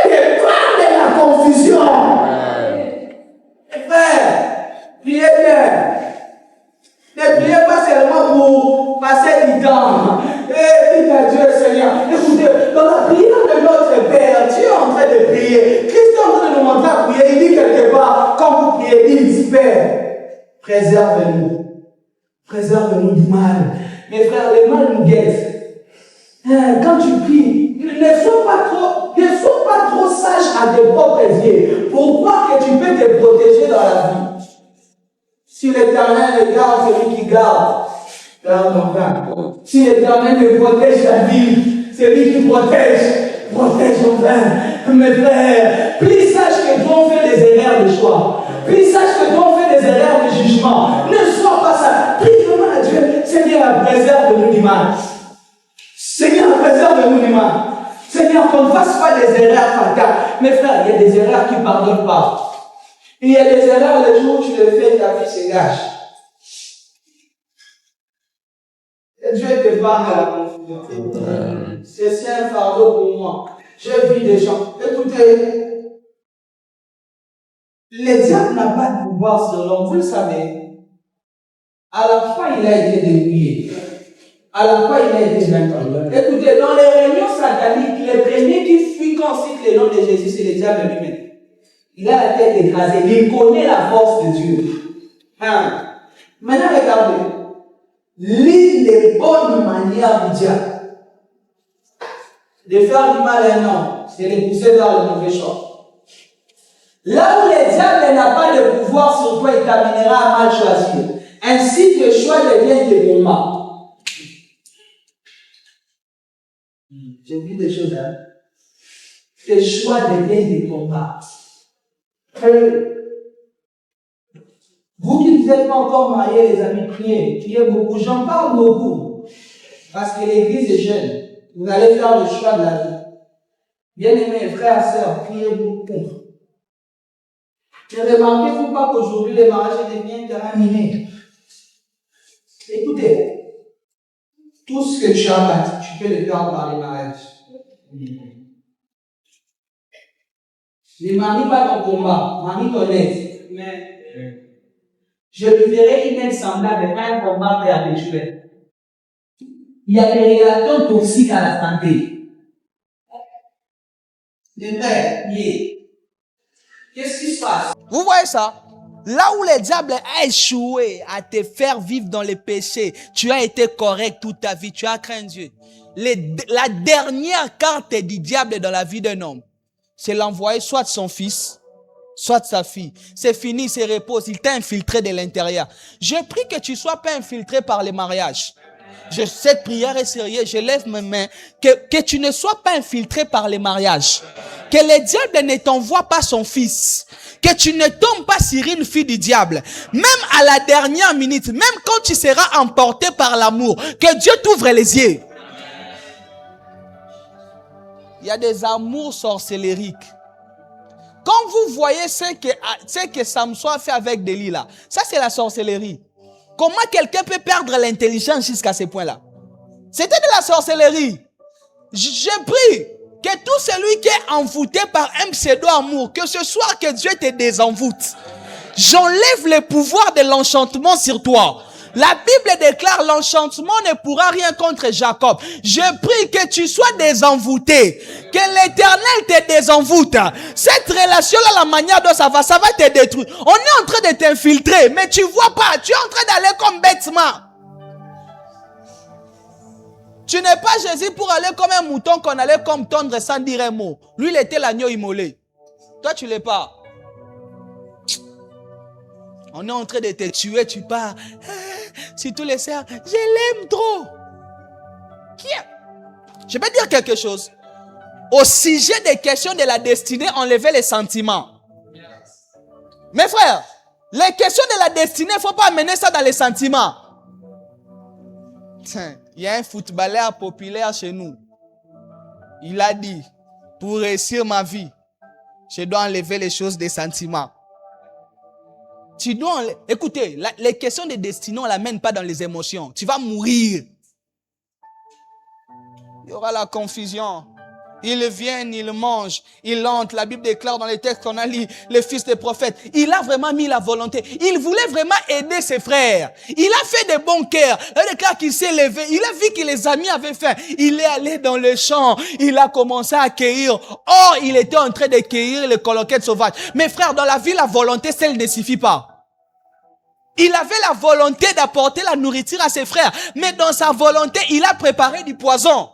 Dieu te parle de la confusion. Frère, priez bien. Ne priez pas seulement pour passer du temps. Et dites à Dieu, Seigneur, écoutez, dans la prière de notre Père, Dieu est en train de prier. Christ est en train de nous montrer à prier. Il dit quelque part, quand vous priez, il dit, Père, préserve-nous. Préserve-nous du mal. Mes frères, le mal nous guette. Quand tu pries, ne sois pas trop sage à tes propres yeux pour croire que tu peux te protéger dans la vie. Si l'Éternel garde celui qui garde, mon frère. Si l'Éternel te protège la vie, c'est lui qui protège mon frère. Mes frères, plus sache que toi on fait des erreurs de choix, plus sache que toi on fait des erreurs de jugement. Ne sois pas ça. Prie vraiment à Dieu. Seigneur, préserve-nous du mal. Seigneur, préserve-nous du mal. Seigneur, qu'on ne fasse pas des erreurs fatales. Mes frères, il y a des erreurs qui ne pardonnent pas. Il y a des erreurs, les jours où tu les fais, ta vie se gâche. Et Dieu te parle de la confusion. C'est un fardeau pour moi. J'ai vu des gens. Écoutez, le diable n'a pas de pouvoir sur l'homme, vous le savez. À la fin, il a été dépouillé. À la fin, il a été vaincu. Écoutez, dans les réunions sataniques, les premiers qui fuient quand on cite le nom de Jésus, c'est le diable lui-même. Il a la tête écrasée. Il connaît la force de Dieu. Hein? Maintenant, regardez. L'une des bonnes manières du diable de faire du mal à un homme, c'est de le pousser vers le mauvais choix. Là où le diable n'a pas de pouvoir sur toi, il t'amènera à mal choisir. Ainsi, tes choix deviennent des combats. J'ai vu des choses, hein. Tes choix deviennent des combats. Vous qui ne êtes pas encore mariés, les amis, priez beaucoup. J'en parle beaucoup. Parce que l'église est jeune. Vous allez faire le choix de la vie. Bien-aimés, frères et sœurs, priez beaucoup. Ne remarquez-vous pas qu'aujourd'hui, les mariages deviennent terrain miné? Écoutez, tout ce que tu as bâti, tu peux le faire par les mariages. Ne marie pas ton combat, marie ton aide. Je lui verrai une aide semblable à un combat perpétuel. Il y a des relations toxiques à la santé. Les frères, qu'est-ce qui se passe? Vous voyez ça? Là où le diable a échoué à te faire vivre dans les péchés, tu as été correct toute ta vie, tu as craint Dieu. La dernière carte du diable dans la vie d'un homme, c'est l'envoyer soit de son fils, soit de sa fille. C'est fini, il se repose, il t'a infiltré de l'intérieur. Je prie que tu ne sois pas infiltré par les mariages. Cette prière est sérieuse, je lève mes mains, que tu ne sois pas infiltré par les mariages. Que le diable ne t'envoie pas son fils. Que tu ne tombes pas sur une fille du diable. Même à la dernière minute, même quand tu seras emporté par l'amour, que Dieu t'ouvre les yeux. Il y a des amours sorcellériques. Quand vous voyez ce que Samson a fait avec Delilah, ça c'est la sorcellerie. Comment quelqu'un peut perdre l'intelligence jusqu'à ce point-là? C'était de la sorcellerie. Je prie que tout celui qui est envoûté par un pseudo-amour, que ce soir que Dieu te désenvoûte. J'enlève le pouvoir de l'enchantement sur toi. La Bible déclare l'enchantement ne pourra rien contre Jacob. Je prie que tu sois désenvoûté. Que l'Éternel te désenvoûte. Cette relation-là, la manière dont ça va te détruire. On est en train de t'infiltrer, mais tu vois pas. Tu es en train d'aller comme bêtement. Tu n'es pas Jésus pour aller comme un mouton qu'on allait comme tondre sans dire un mot. Lui, il était l'agneau immolé. Toi, tu l'es pas. On est en train de te tuer, tu pars. Si tous les sœurs, je l'aime trop. Je peux dire quelque chose. Au sujet des questions de la destinée, enlever les sentiments. Mes frères, les questions de la destinée, il ne faut pas amener ça dans les sentiments. Il y a un footballeur populaire chez nous. Il a dit, pour réussir ma vie, je dois enlever les choses des sentiments. Tu dois écoutez, les questions de destinée, on ne l'amène pas dans les émotions. Tu vas mourir. Il y aura la confusion. Ils viennent, ils mangent, ils entrent. La Bible déclare dans les textes qu'on a lu, le fils des prophètes. Il a vraiment mis la volonté. Il voulait vraiment aider ses frères. Il a fait des bons cœurs. Il déclare qu'il s'est levé. Il a vu que les amis avaient faim. Il est allé dans le champ. Il a commencé à cueillir. Or, il était en train de cueillir les colloquettes sauvages. Mes frères, dans la vie, la volonté, celle ne suffit pas. Il avait la volonté d'apporter la nourriture à ses frères. Mais dans sa volonté, il a préparé du poison.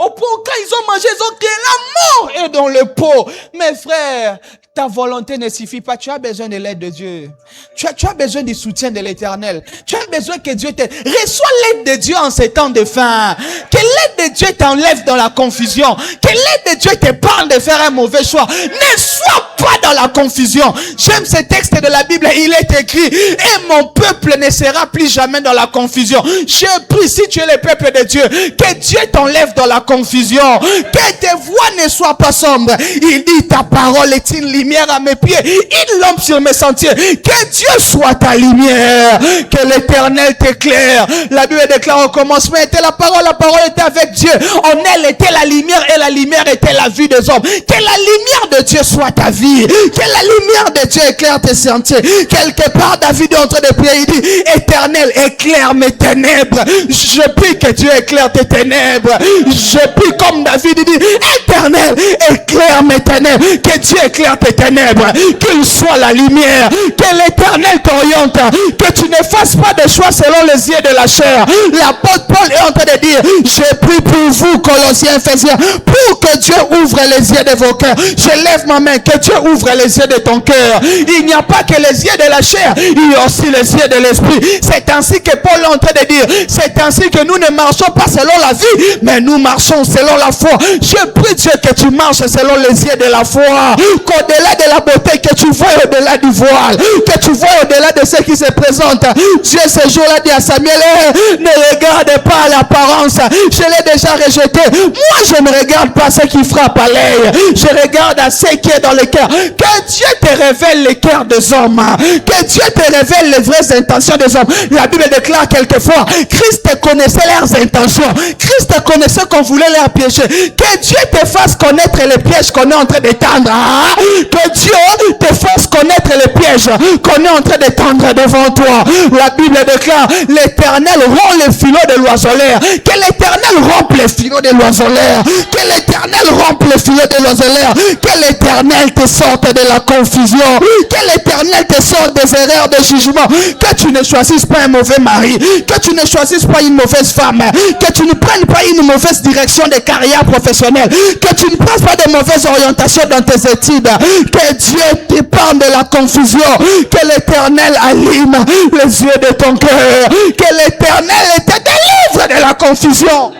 Au point quand ils ont mangé, ils ont crié, la mort est dans le pot. Mes frères, ta volonté ne suffit pas. Tu as besoin de l'aide de Dieu. Tu as besoin du soutien de l'Éternel. Tu as besoin que Dieu t'aide. Reçois l'aide de Dieu en ces temps de faim. Que l'aide de Dieu t'enlève dans la confusion. Que l'aide de Dieu te parle de faire un mauvais choix. Ne sois pas dans la confusion. J'aime ce texte de la Bible. Il est écrit, et mon peuple ne sera plus jamais dans la confusion. Je prie, si tu es le peuple de Dieu, que Dieu t'enlève dans la confusion. Que tes voix ne soient pas sombres. Il dit, ta parole est une lumière à mes pieds, une lampe sur mes sentiers. Que Dieu soit ta lumière. Que l'Éternel t'éclaire. La Bible déclare au commencement était la parole était avec Dieu. En elle était la lumière et la lumière était la vue des hommes. Que la lumière de Dieu soit ta vie. Que la lumière de Dieu éclaire tes sentiers. Quelque part, David est en train de prier. Il dit, Éternel, éclaire mes ténèbres. Je prie que Dieu éclaire tes ténèbres. Je prie comme David, il dit, Éternel, éclaire mes ténèbres. Que Dieu éclaire tes des ténèbres, qu'il soit la lumière, que l'Éternel t'oriente, que tu ne fasses pas de choix selon les yeux de la chair. L'apôtre Paul est en train de dire, j'ai pris pour vous, Colossiens, Éphésiens, pour que Dieu ouvre les yeux de vos cœurs. Je lève ma main, que Dieu ouvre les yeux de ton cœur. Il n'y a pas que les yeux de la chair, il y a aussi les yeux de l'esprit. C'est ainsi que Paul est en train de dire, c'est ainsi que nous ne marchons pas selon la vie, mais nous marchons selon la foi. Je prie Dieu que tu marches selon les yeux de la foi, qu'au-delà de la beauté, que tu vois au-delà du voile, que tu vois au-delà de ce qui se présente. Dieu ce jour-là dit à Samuel, ne regarde pas l'apparence, je l'ai déjà rejeté. Moi je ne regarde pas ce qui frappe à l'œil, je regarde à ce qui est dans le cœur. Que Dieu te révèle les cœurs des hommes, que Dieu te révèle les vraies intentions des hommes. La Bible déclare quelquefois, Christ connaissait leurs intentions, Christ connaissait qu'on voulait leur piéger. Que Dieu te fasse connaître les pièges qu'on est en train d'étendre. Que Dieu te fasse connaître les pièges qu'on est en train d'étendre devant toi. La Bible déclare, l'Éternel rompt les filets de l'oiseleur. Que l'Éternel rompe les filets de l'oiseleur. Que l'Éternel rompe les filets de l'oiseleur. Que l'Éternel te sorte de la confusion. Que l'Éternel te sorte des erreurs de jugement. Que tu ne choisisses pas un mauvais mari. Que tu ne choisisses pas une mauvaise femme. Que tu ne prennes pas une mauvaise direction de carrière professionnelle. Que tu ne prennes pas de mauvaises orientations dans tes études. Que Dieu t'épargne de la confusion. Que l'Éternel allume les yeux de ton cœur. Que l'Éternel te délivre de la confusion.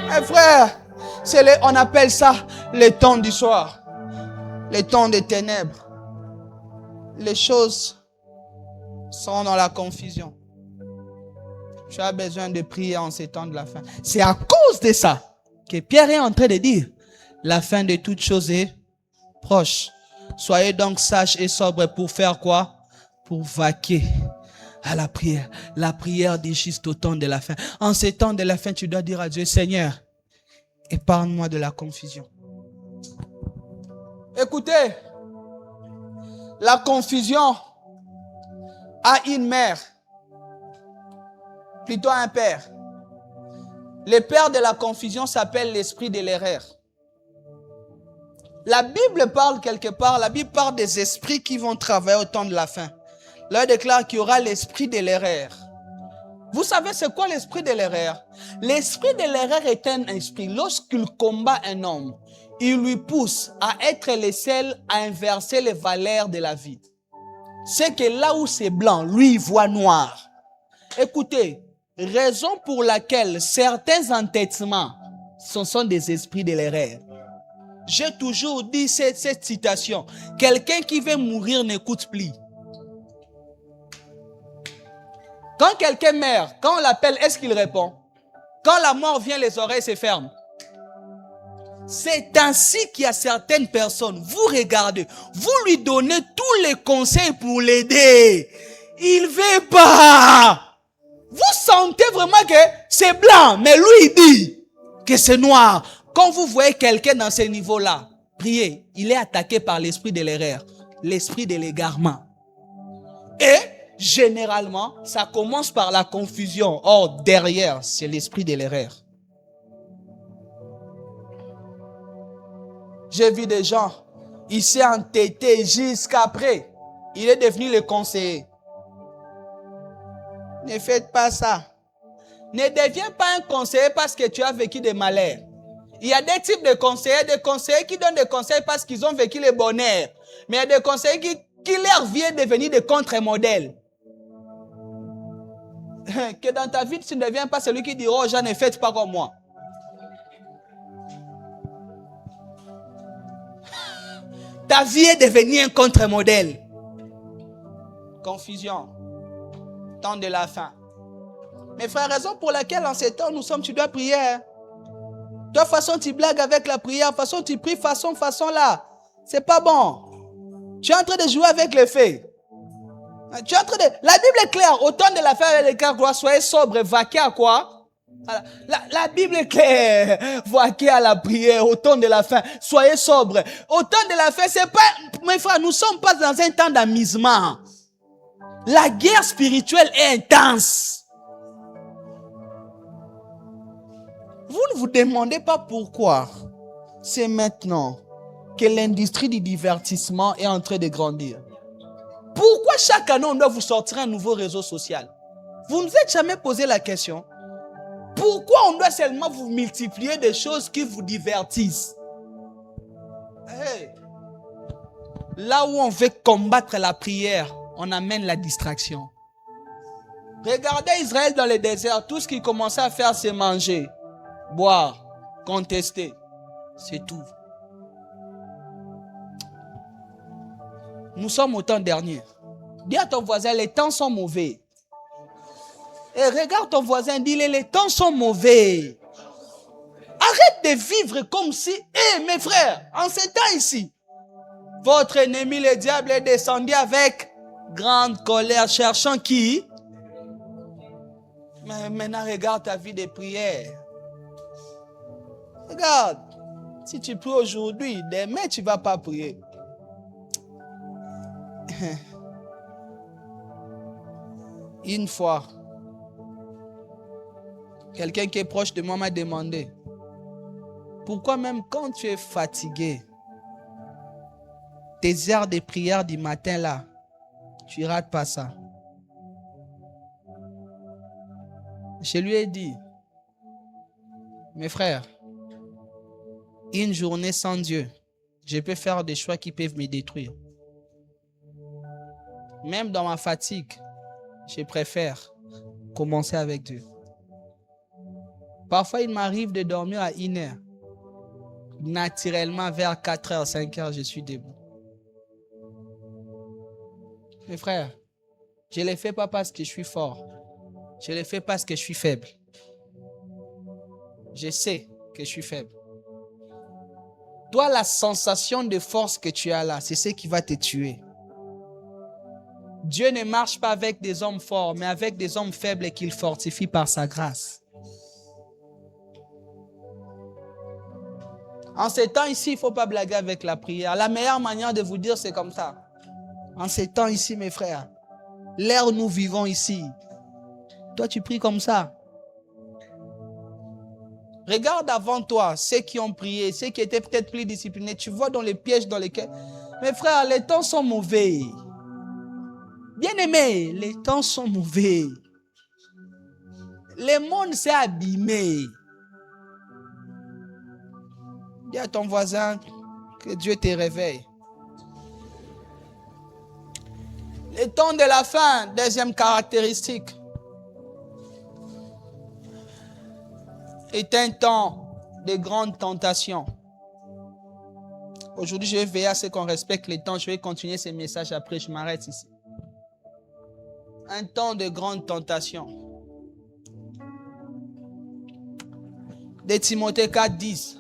Mes frères, on appelle ça les temps du soir. Les temps des ténèbres. Les choses sont dans la confusion. Tu as besoin de prier en ces temps de la fin. C'est à cause de ça que Pierre est en train de dire, la fin de toutes choses est proche. Soyez donc sages et sobres pour faire quoi? Pour vaquer à la prière. La prière dit juste au temps de la fin. En ces temps de la fin, tu dois dire à Dieu, Seigneur, épargne-moi de la confusion. Écoutez, la confusion a une mère, plutôt un père. Le père de la confusion s'appelle l'esprit de l'erreur. La Bible parle quelque part, la Bible parle des esprits qui vont travailler au temps de la fin. Là, il déclare qu'il y aura l'esprit de l'erreur. Vous savez c'est quoi l'esprit de l'erreur? L'esprit de l'erreur est un esprit. Lorsqu'il combat un homme, il lui pousse à être le seul à inverser les valeurs de la vie. C'est que là où c'est blanc, lui il voit noir. Écoutez, raison pour laquelle certains entêtements sont des esprits de l'erreur. J'ai toujours dit cette citation. Quelqu'un qui veut mourir n'écoute plus. Quand quelqu'un meurt, quand on l'appelle, est-ce qu'il répond? Quand la mort vient, les oreilles se ferment. C'est ainsi qu'il y a certaines personnes, vous regardez, vous lui donnez tous les conseils pour l'aider. Il ne veut pas. Vous sentez vraiment que c'est blanc, mais lui il dit que c'est noir. Quand vous voyez quelqu'un dans ce niveau-là, priez, il est attaqué par l'esprit de l'erreur, l'esprit de l'égarement. Et généralement, ça commence par la confusion. Or, derrière, c'est l'esprit de l'erreur. J'ai vu des gens, il s'est entêté jusqu'après. Il est devenu le conseiller. Ne faites pas ça. Ne deviens pas un conseiller parce que tu as vécu des malheurs. Il y a des types de conseillers qui donnent des conseils parce qu'ils ont vécu le bonheur. Mais il y a des conseillers qui leur viennent devenir des contre-modèles. Que dans ta vie, tu ne deviens pas celui qui dit, oh, Jean, ne faites pas comme moi. Ta vie est devenue un contre-modèle. Confusion. Temps de la fin. Mes frères, raison pour laquelle en ces temps nous sommes, tu dois prier. De toute façon, tu blagues avec la prière. De toute façon, tu pries façon là. C'est pas bon. Tu es en train de jouer avec les faits. Tu es en train de... La Bible est claire. Au temps de la fin, les gars, soyez sobres, vaquez à quoi? La Bible est claire. Vaquez à la prière au temps de la fin. Soyez sobres. Au temps de la fin, c'est pas... Mes frères, nous ne sommes pas dans un temps d'amusement. La guerre spirituelle est intense. Vous ne vous demandez pas pourquoi. C'est maintenant que l'industrie du divertissement est en train de grandir. Pourquoi chaque année on doit vous sortir un nouveau réseau social? Vous ne vous êtes jamais posé la question? Pourquoi on doit seulement vous multiplier des choses qui vous divertissent? Hey. Là où on veut combattre la prière, on amène la distraction. Regardez Israël dans le désert, tout ce qu'ils commençaient à faire, c'est manger, boire, contester. C'est tout. Nous sommes au temps dernier. Dis à ton voisin, les temps sont mauvais. Et regarde ton voisin, dis-le, les temps sont mauvais. Arrête de vivre comme si, mes frères, en ces temps ici, votre ennemi, le diable, est descendu avec grande colère, cherchant qui? Mais maintenant, regarde ta vie de prière. Regarde, si tu pries aujourd'hui, demain, tu ne vas pas prier. Une fois, quelqu'un qui est proche de moi m'a demandé, pourquoi même quand tu es fatigué, tes heures de prière du matin là, tu rates pas ça? Je lui ai dit, mes frères, une journée sans Dieu, je peux faire des choix qui peuvent me détruire. Même dans ma fatigue, je préfère commencer avec Dieu. Parfois, il m'arrive de dormir à 1 heure. Naturellement, vers 4 heures, 5 heures, je suis debout. Mes frères, je ne le fais pas parce que je suis fort. Je le fais parce que je suis faible. Je sais que je suis faible. Toi, la sensation de force que tu as là, c'est ce qui va te tuer. Dieu ne marche pas avec des hommes forts, mais avec des hommes faibles qu'il fortifie par sa grâce. En ces temps ici, il ne faut pas blaguer avec la prière. La meilleure manière de vous dire, c'est comme ça. En ces temps ici, mes frères, l'ère où nous vivons ici, toi, tu pries comme ça. Regarde avant toi ceux qui ont prié, ceux qui étaient peut-être plus disciplinés. Tu vois dans les pièges dans lesquels... Mes frères, les temps sont mauvais. Bien-aimés, les temps sont mauvais. Le monde s'est abîmé. Dis à ton voisin que Dieu te réveille. Le temps de la fin, deuxième caractéristique, est un temps de grande tentation. Aujourd'hui, je vais veiller à ce qu'on respecte les temps. Je vais continuer ce message après, je m'arrête ici. Un temps de grande tentation. De Timothée 4, 10.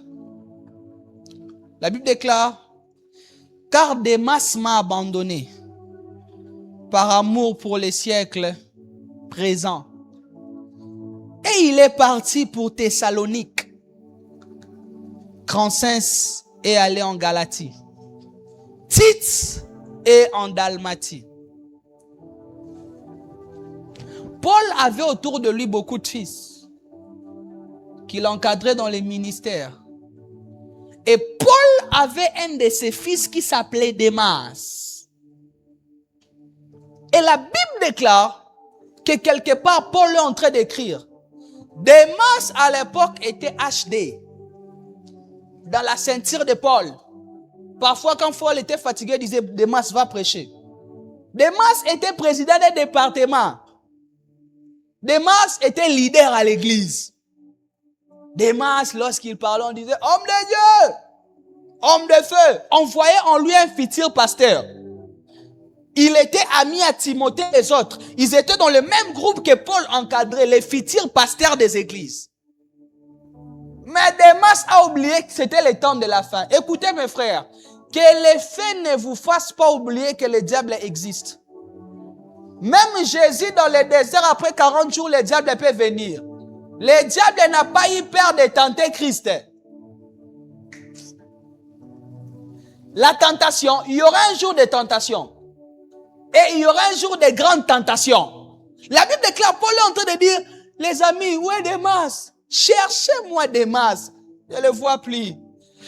La Bible déclare, « Car Démas m'a abandonné par amour pour les siècles présents. Et il est parti pour Thessalonique. Crescens est allé en Galatie. Tite est en Dalmatie. » Paul avait autour de lui beaucoup de fils qu'il encadrait dans les ministères. Et Paul avait un de ses fils qui s'appelait Démas. Et la Bible déclare que quelque part, Paul est en train d'écrire. Démas à l'époque était HD. Dans la ceinture de Paul. Parfois quand Paul était fatigué, il disait Démas va prêcher. Démas était président d'un département. Démas était leader à l'église. Démas, lorsqu'il parlait, on disait homme de Dieu, homme de feu. On voyait en lui un futur pasteur. Il était ami à Timothée et les autres. Ils étaient dans le même groupe que Paul encadrait, les futurs pasteurs des églises. Mais Démas a oublié que c'était le temps de la fin. Écoutez mes frères, que les faits ne vous fassent pas oublier que le diable existe. Même Jésus dans le désert, après 40 jours, le diable peut venir. Le diable n'a pas eu peur de tenter Christ. La tentation, il y aura un jour de tentation. Et il y aura un jour de grande tentation. La Bible déclare, Paul est en train de dire, les amis, où est Démas? Cherchez-moi Démas. Je ne le vois plus.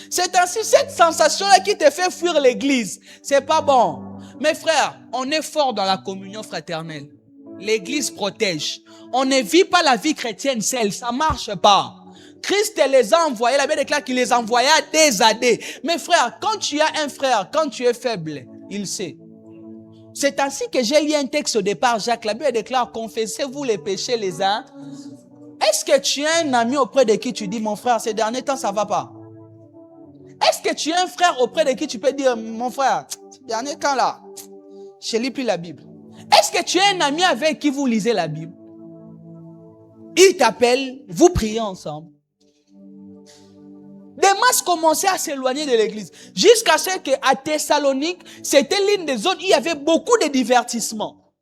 C'est ainsi cette sensation-là qui te fait fuir l'église. C'est pas bon. Mes frères, on est fort dans la communion fraternelle. L'église protège. On ne vit pas la vie chrétienne seule. Ça marche pas. Christ les a envoyés. La Bible déclare qu'il les envoya des années. Mes frères, quand tu as un frère, quand tu es faible, il sait. C'est ainsi que j'ai lu un texte au départ, Jacques. La Bible déclare, confessez-vous les péchés les uns. Est-ce que tu as un ami auprès de qui tu dis, mon frère, ces derniers temps, ça va pas? Est-ce que tu as un frère auprès de qui tu peux dire, mon frère, ces derniers temps là, je ne lis plus la Bible. Est-ce que tu as un ami avec qui vous lisez la Bible? Il t'appelle, vous priez ensemble. Des masses commençaient à s'éloigner de l'église. Jusqu'à ce qu'à Thessalonique, c'était l'une des zones où il y avait beaucoup de divertissements.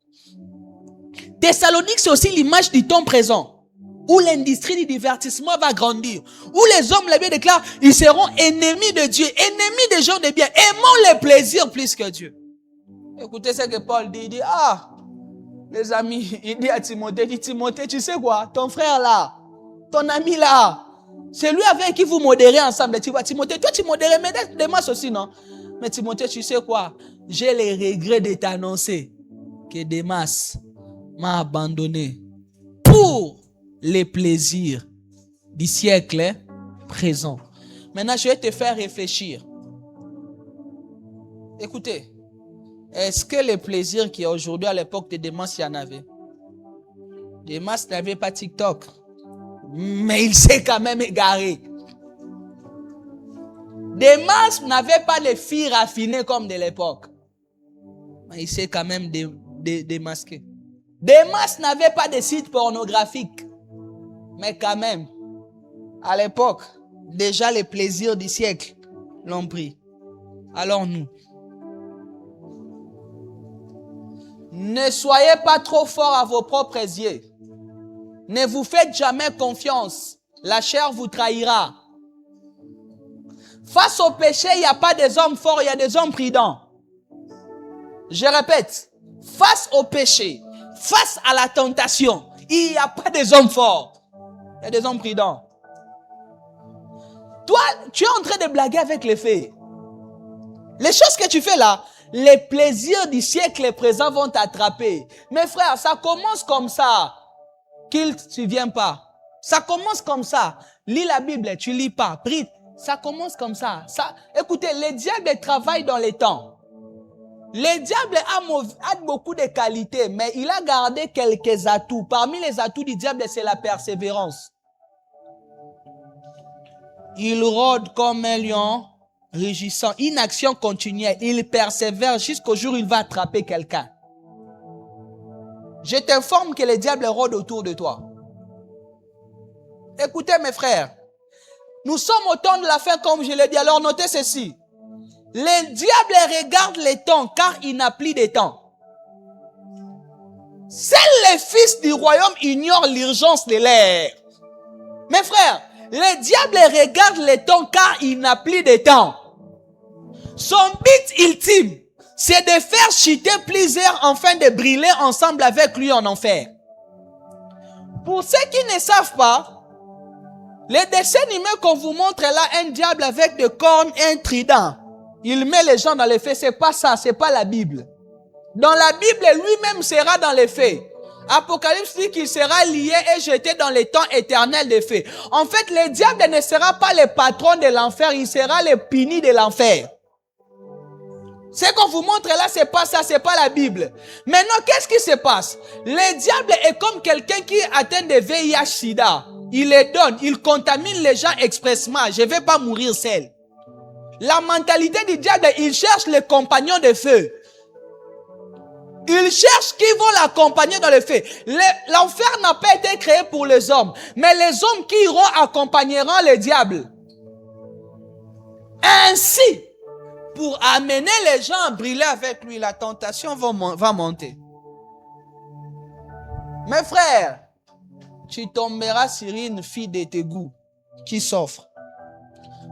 Thessalonique, c'est aussi l'image du temps présent, où l'industrie du divertissement va grandir. Où les hommes, la Bible déclare, ils seront ennemis de Dieu, ennemis des gens de bien, aimant les plaisirs plus que Dieu. Écoutez ce que Paul dit, il dit, les amis, il dit à Timothée, Timothée, tu sais quoi, ton frère là, ton ami là, c'est lui avec qui vous modérez ensemble. Tu vois, Timothée, toi tu modères, mais Démas aussi, non? Mais Timothée, tu sais quoi? J'ai les regrets de t'annoncer que Démas m'a abandonné pour les plaisirs du siècle présent. Maintenant, je vais te faire réfléchir. Écoutez, est-ce que les plaisirs qu'il y a aujourd'hui à l'époque de Démas, il y en avait? Démas n'avait pas TikTok. Mais il s'est quand même égaré. Démas n'avait pas les filles raffinées comme de l'époque. Mais il s'est quand même démasqué. Démas n'avait pas de sites pornographiques. Mais quand même, à l'époque, déjà les plaisirs du siècle l'ont pris. Alors nous, ne soyez pas trop forts à vos propres yeux. Ne vous faites jamais confiance. La chair vous trahira. Face au péché, il n'y a pas des hommes forts, il y a des hommes prudents. Je répète, face au péché, face à la tentation, il n'y a pas des hommes forts. Il y a des hommes prudents. Toi, tu es en train de blaguer avec les faits. Les choses que tu fais là, les plaisirs du siècle présent vont t'attraper. Mes frères, ça commence comme ça. Qu'il ne se viens pas. Ça commence comme ça. Lis la Bible, tu lis pas. Prie. Ça commence comme ça. Écoutez, le diable travaille dans les temps. Le diable a beaucoup de qualités, mais il a gardé quelques atouts. Parmi les atouts du diable, c'est la persévérance. Il rôde comme un lion, rugissant. Une action continuelle. Il persévère jusqu'au jour où il va attraper quelqu'un. Je t'informe que le diable rôde autour de toi. Écoutez mes frères, nous sommes au temps de la fin comme je l'ai dit. Alors notez ceci. Le diable regarde les temps car il n'a plus de temps. Seuls les fils du royaume ignorent l'urgence de l'ère. Mes frères, le diable regarde les temps car il n'a plus de temps. Son but ultime, c'est de faire chuter plusieurs afin de brûler ensemble avec lui en enfer. Pour ceux qui ne savent pas, les dessins animés qu'on vous montre là, un diable avec des cornes et un trident, il met les gens dans les feux. C'est pas ça, c'est pas la Bible. Dans la Bible, lui-même sera dans les feux. Apocalypse dit qu'il sera lié et jeté dans les temps éternels des feux. En fait, le diable ne sera pas le patron de l'enfer, il sera le puni de l'enfer. Ce qu'on vous montre là, c'est pas ça, c'est pas la Bible. Maintenant, qu'est-ce qui se passe? Le diable est comme quelqu'un qui atteint des VIH-Sida. Il les donne, il contamine les gens expressement. Je vais pas mourir seul. La mentalité du diable, il cherche les compagnons de feu. Il cherche qui vont l'accompagner dans le feu. L'enfer n'a pas été créé pour les hommes, mais les hommes qui iront accompagneront le diable. Ainsi, pour amener les gens à brûler avec lui, la tentation va monter. Mes frères, tu tomberas sur une fille de tes goûts qui s'offre.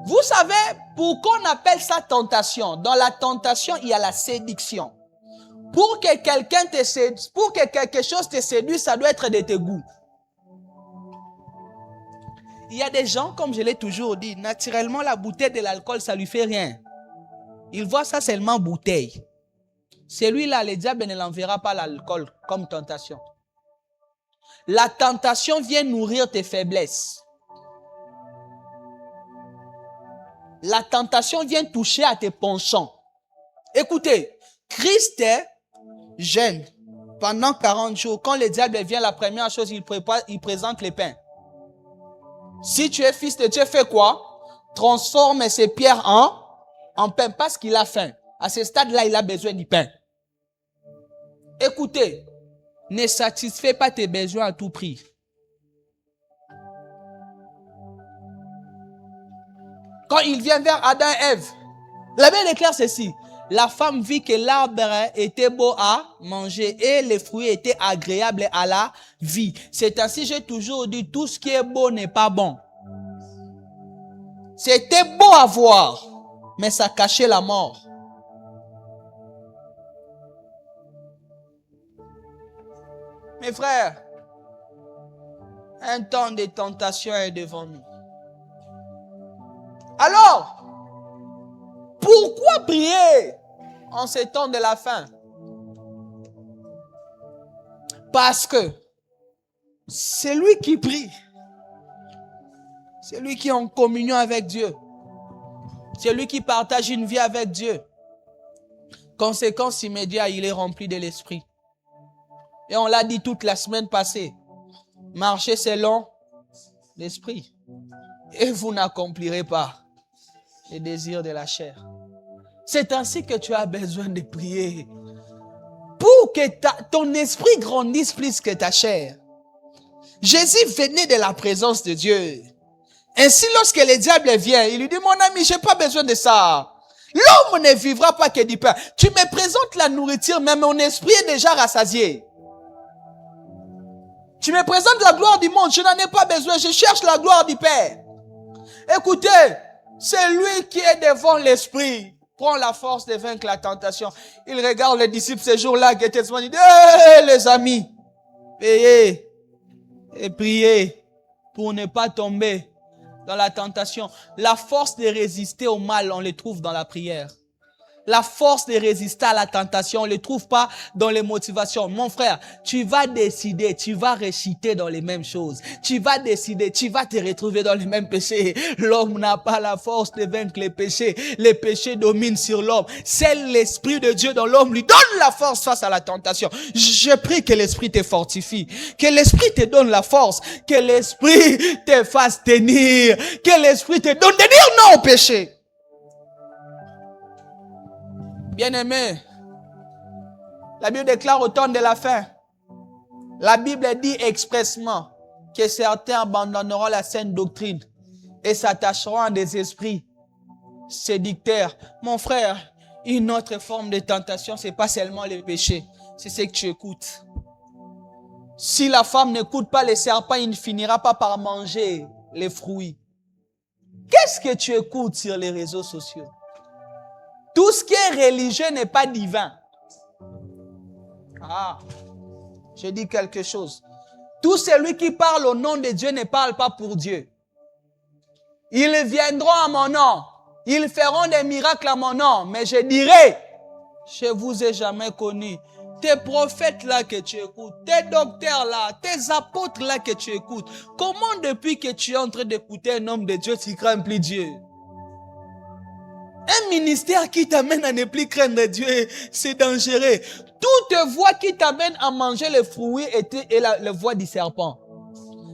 Vous savez pourquoi on appelle ça tentation? Dans la tentation, il y a la séduction. Pour que quelqu'un te séduise, pour que quelque chose te séduise, ça doit être de tes goûts. Il y a des gens, comme je l'ai toujours dit, naturellement, la bouteille de l'alcool, ça lui fait rien. Il voit ça seulement bouteille. Celui-là, le diable ne l'enverra pas l'alcool comme tentation. La tentation vient nourrir tes faiblesses. La tentation vient toucher à tes penchants. Écoutez, Christ est jeûne pendant 40 jours. Quand le diable vient, la première chose, il présente les pains. Si tu es fils de Dieu, fais quoi? Transforme ces pierres en pain parce qu'il a faim. À ce stade-là, il a besoin du pain. Écoutez, ne satisfais pas tes besoins à tout prix. Quand il vient vers Adam et Ève, la Bible déclare ceci. La femme vit que l'arbre était beau à manger et les fruits étaient agréables à la vie. C'est ainsi, j'ai toujours dit, tout ce qui est beau n'est pas bon. C'était beau à voir, mais ça cachait la mort. Mes frères, un temps de tentation est devant nous. Alors, pourquoi prier en ces temps de la fin? Parce que c'est lui qui prie. C'est lui qui est en communion avec Dieu. C'est lui qui partage une vie avec Dieu. Conséquence immédiate, il est rempli de l'esprit. Et on l'a dit toute la semaine passée. Marchez selon l'esprit. Et vous n'accomplirez pas les désirs de la chair. C'est ainsi que tu as besoin de prier. Pour que ton esprit grandisse plus que ta chair. Jésus venait de la présence de Dieu. Ainsi, lorsque le diable vient, il lui dit, mon ami, j'ai pas besoin de ça. L'homme ne vivra pas que du pain. Tu me présentes la nourriture, mais mon esprit est déjà rassasié. Tu me présentes la gloire du monde, je n'en ai pas besoin, je cherche la gloire du Père. Écoutez, c'est lui qui est devant l'esprit. Prend la force de vaincre la tentation. Il regarde les disciples ces jours-là qui étaient devant, il dit, hey, les amis, veillez et priez pour ne pas tomber dans la tentation. La force de résister au mal, on le trouve dans la prière. La force de résister à la tentation, on ne le trouve pas dans les motivations. Mon frère, tu vas décider, tu vas réciter dans les mêmes choses. Tu vas décider, tu vas te retrouver dans les mêmes péchés. L'homme n'a pas la force de vaincre les péchés. Les péchés dominent sur l'homme. C'est l'Esprit de Dieu dans l'homme lui donne la force face à la tentation. Je prie que l'Esprit te fortifie, que l'Esprit te donne la force, que l'Esprit te fasse tenir, que l'Esprit te donne de dire non au péché. Bien-aimé, la Bible déclare au temps de la fin. La Bible dit expressement que certains abandonneront la saine doctrine et s'attacheront à des esprits séducteurs. Mon frère, une autre forme de tentation, c'est pas seulement le péché, c'est ce que tu écoutes. Si la femme n'écoute pas les serpents, il ne finira pas par manger les fruits. Qu'est-ce que tu écoutes sur les réseaux sociaux? Tout ce qui est religieux n'est pas divin. Ah, je dis quelque chose. Tout celui qui parle au nom de Dieu ne parle pas pour Dieu. Ils viendront à mon nom. Ils feront des miracles à mon nom. Mais je dirai, je vous ai jamais connu. Tes prophètes là que tu écoutes, tes docteurs là, tes apôtres là que tu écoutes. Comment depuis que tu es en train d'écouter un homme de Dieu, tu crains plus Dieu? Un ministère qui t'amène à ne plus craindre Dieu, c'est dangereux. Toute voie qui t'amène à manger les fruits est la voie du serpent.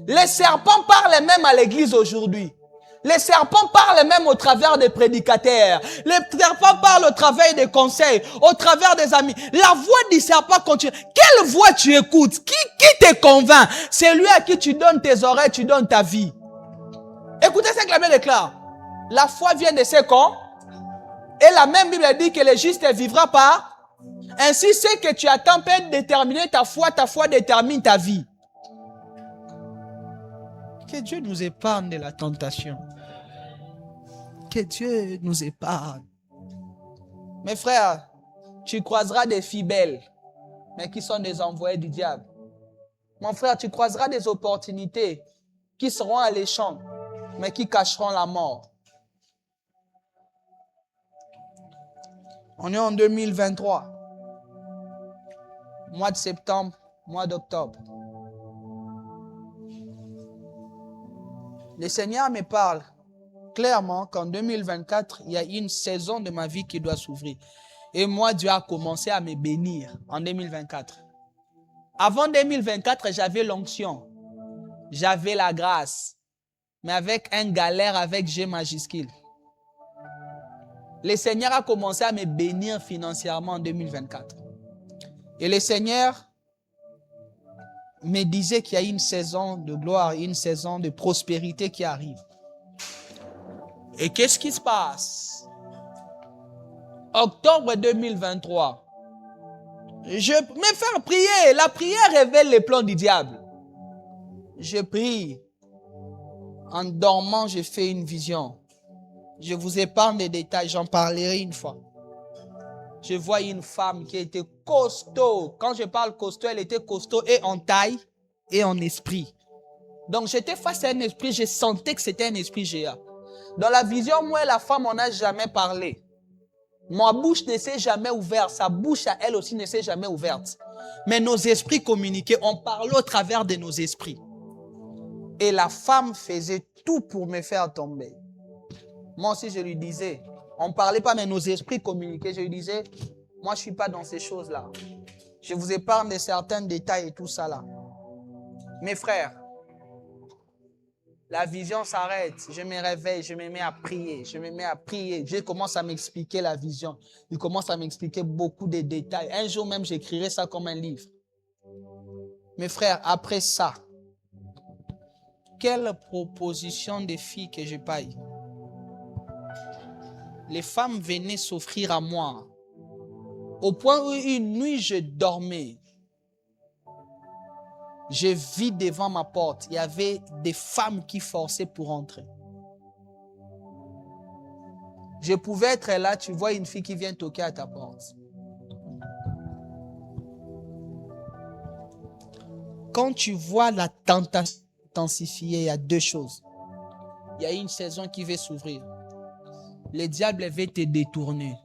Les serpents parlent même à l'église aujourd'hui. Les serpents parlent même au travers des prédicateurs. Les serpents parlent au travers des conseils, au travers des amis. La voix du serpent continue. Quelle voix tu écoutes? Qui te convainc? C'est lui à qui tu donnes tes oreilles, tu donnes ta vie. Écoutez ce que la Bible déclare. La foi vient de ses corps. Et la même Bible dit que le juste vivra par. Ainsi, ce que tu attends peut déterminer ta foi détermine ta vie. Que Dieu nous épargne de la tentation. Que Dieu nous épargne. Mes frères, tu croiseras des filles belles, mais qui sont des envoyés du diable. Mon frère, tu croiseras des opportunités qui seront alléchantes, mais qui cacheront la mort. On est en 2023. Mois de septembre, mois d'octobre. Le Seigneur me parle clairement qu'en 2024, il y a une saison de ma vie qui doit s'ouvrir. Et moi, Dieu a commencé à me bénir en 2024. Avant 2024, j'avais l'onction. J'avais la grâce. Mais avec un galère avec G majuscule. Le Seigneur a commencé à me bénir financièrement en 2024. Et le Seigneur me disait qu'il y a une saison de gloire, une saison de prospérité qui arrive. Et qu'est-ce qui se passe? Octobre 2023. Je me faire prier. La prière révèle les plans du diable. Je prie. En dormant, je fais une vision. Je vous épargne des détails, j'en parlerai une fois. Je vois une femme qui était costaud. Quand je parle costaud, elle était costaud et en taille et en esprit. Donc j'étais face à un esprit, je sentais que c'était un esprit géant. Dans la vision, moi et la femme, on n'a jamais parlé. Ma bouche ne s'est jamais ouverte, sa bouche à elle aussi ne s'est jamais ouverte. Mais nos esprits communiquaient, on parlait au travers de nos esprits. Et la femme faisait tout pour me faire tomber. Moi aussi, je lui disais, on ne parlait pas, mais nos esprits communiquaient. Je lui disais, moi, je ne suis pas dans ces choses-là. Je vous épargne de certains détails et tout ça là. Mes frères, la vision s'arrête. Je me réveille, je me mets à prier. Je me mets à prier. Dieu commence à m'expliquer la vision. Il commence à m'expliquer beaucoup de détails. Un jour même, j'écrirai ça comme un livre. Mes frères, après ça, quelle proposition de filles que je paye. Les femmes venaient s'offrir à moi. Au point où une nuit, je dormais. Je vis devant ma porte. Il y avait des femmes qui forçaient pour entrer. Je pouvais être là, tu vois une fille qui vient toquer à ta porte. Quand tu vois la tentation intensifiée, il y a deux choses. Il y a une saison qui va s'ouvrir. Le diable veut te détourner.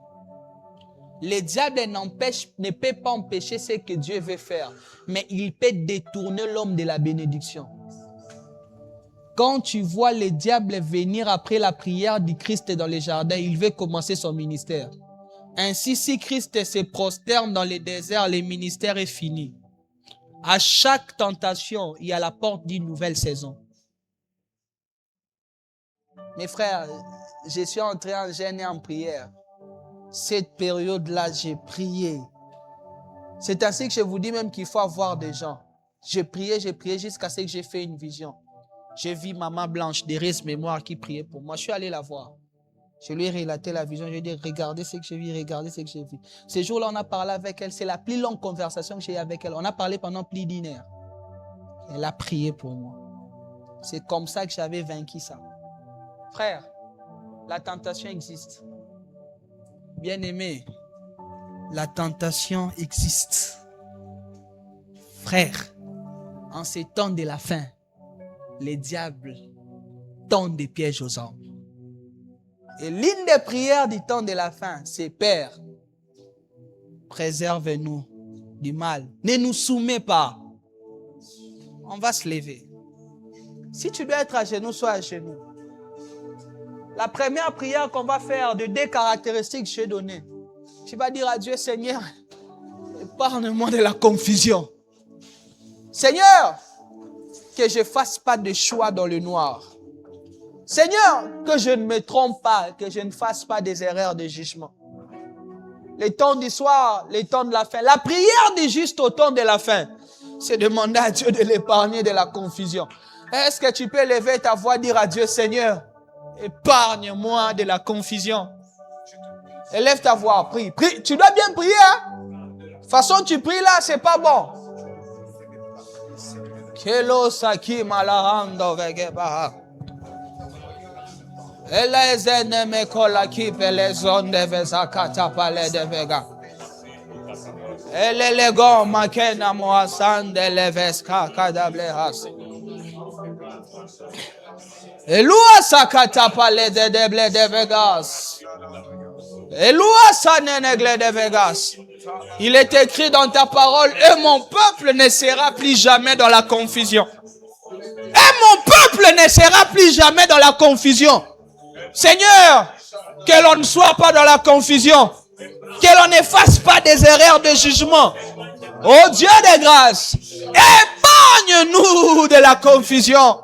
Le diable ne peut pas empêcher ce que Dieu veut faire, mais il peut détourner l'homme de la bénédiction. Quand tu vois le diable venir après la prière du Christ dans les jardins, il veut commencer son ministère. Ainsi, si Christ se prosterne dans le désert, le ministère est fini. À chaque tentation, il y a la porte d'une nouvelle saison. Mes frères, je suis entré en jeûne et en prière. Cette période-là, j'ai prié. C'est ainsi que je vous dis même qu'il faut avoir des gens. J'ai prié jusqu'à ce que j'ai fait une vision. J'ai vu maman Blanche, Thérèse Mémoire, qui priait pour moi. Je suis allé la voir. Je lui ai relaté la vision. Je lui ai dit, regardez ce que j'ai vu, regardez ce que j'ai vu. Ce jour-là, on a parlé avec elle. C'est la plus longue conversation que j'ai eue avec elle. On a parlé pendant plus d'une heure. Elle a prié pour moi. C'est comme ça que j'avais vaincu ça. Frère, la tentation existe. Bien-aimé, la tentation existe. Frère, en ces temps de la fin, les diables tendent des pièges aux hommes. Et l'une des prières du temps de la fin, c'est Père, préserve-nous du mal. Ne nous soumets pas. On va se lever. Si tu dois être à genoux, sois à genoux. La première prière qu'on va faire de 2 caractéristiques que je t'ai données. Tu vas dire à Dieu, Seigneur, épargne-moi de la confusion. Seigneur, que je ne fasse pas de choix dans le noir. Seigneur, que je ne me trompe pas, que je ne fasse pas des erreurs de jugement. Les temps du soir, les temps de la fin. La prière du juste au temps de la fin, c'est demander à Dieu de l'épargner de la confusion. Est-ce que tu peux lever ta voix et dire à Dieu, Seigneur, épargne-moi de la confusion. Élève ta voix, prie. Prie. Tu dois bien prier. Hein? De toute façon, tu pries là, c'est pas bon. Kelo saki malarando vegeba. Elezene me kola ki pelezon de vezakata pale de vega. Elelego makena moasande leveska kadablehas. Elua sakata pale de deble de Vegas. Elua sa nenegle de Vegas. Il est écrit dans ta parole, et mon peuple ne sera plus jamais dans la confusion. Et mon peuple ne sera plus jamais dans la confusion. Seigneur, que l'on ne soit pas dans la confusion. Que l'on ne fasse pas des erreurs de jugement. Oh Dieu de grâce, épargne-nous de la confusion.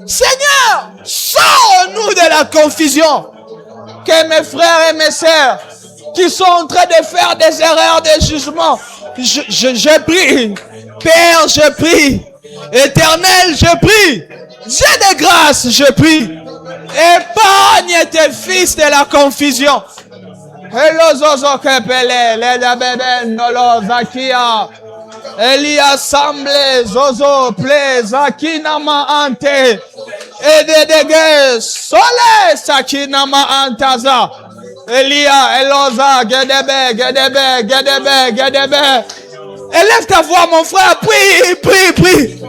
Seigneur, sors-nous de la confusion. Que mes frères et mes sœurs qui sont en train de faire des erreurs de jugement, je prie, Père, je prie, Éternel, je prie, Dieu de grâce, je prie, épargne tes fils de la confusion. Hello zozo kepele, leda bebe nolo zakia, Elia semble zozo ple zakinama ante, ededege sole sakinama antaza, Elia eloza gedebe. Élève ta voix mon frère, prie.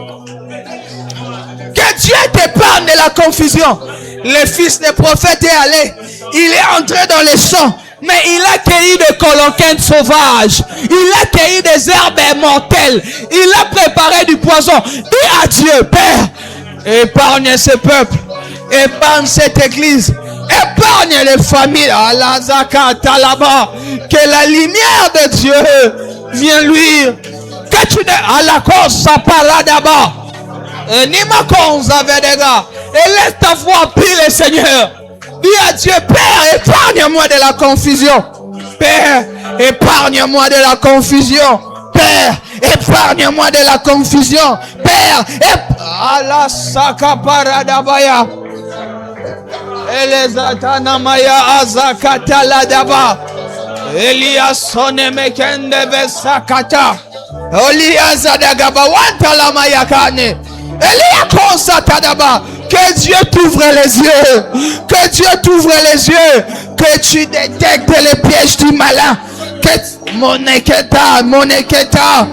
Que Dieu t'épargne de la confusion. Le fils du prophète est allé, il est entré dans les champs. Mais il a cueilli des coloquines sauvages. Il a cueilli des herbes mortelles. Il a préparé du poison. Dis à Dieu, Père, épargne ce peuple. Épargne cette église. Épargne les familles. Allah zakata là-bas. Que la lumière de Dieu vienne luire. Que tu ne... à la cause, ça parle d'abord. Ni ma cause avec des gars. Et laisse ta voix, prie le Seigneur. Dis à Dieu, Père, épargne-moi de la confusion. Père, épargne-moi de la confusion. Père, épargne-moi de la confusion. Père, Allah sakaparadabaya. Elezatanamaya azakata daba. Elia sonemekende besakata. Olia zadagaba wantalamaya kane. Elia konsatadaba. Que Dieu t'ouvre les yeux. Que Dieu t'ouvre les yeux. Que tu détectes les pièges du malin. Que moneketa.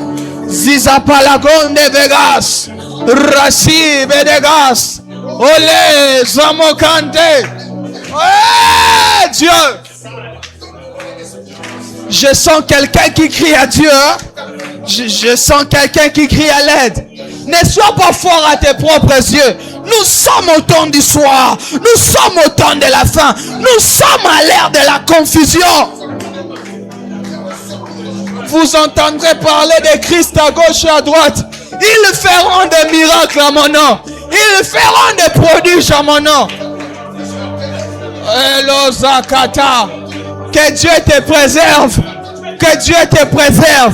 Zizapalagonde Vegas. Rassi Bedegas. Olé Zamokante. Oh Dieu. Je sens quelqu'un qui crie à Dieu. Je sens quelqu'un qui crie à l'aide. Ne sois pas fort à tes propres yeux. Nous sommes au temps du soir. Nous sommes au temps de la fin. Nous sommes à l'ère de la confusion. Vous entendrez parler de Christ à gauche et à droite. Ils feront des miracles à mon nom. Ils feront des prodiges à mon nom. Hello Zakata. Que Dieu te préserve. Que Dieu te préserve.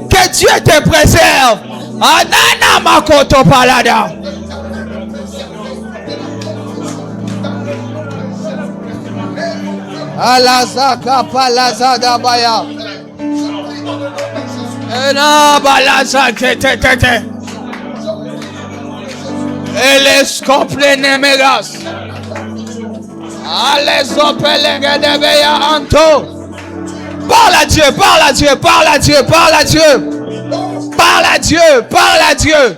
Que Dieu te préserve. Anana makoto palada. Alazaka palazada baya. Ena balaza tete. Elescople nemegas. Alesopelege de beya anto. Parle à Dieu, parle à Dieu, parle à Dieu, parle à Dieu. Parle à Dieu, parle à Dieu.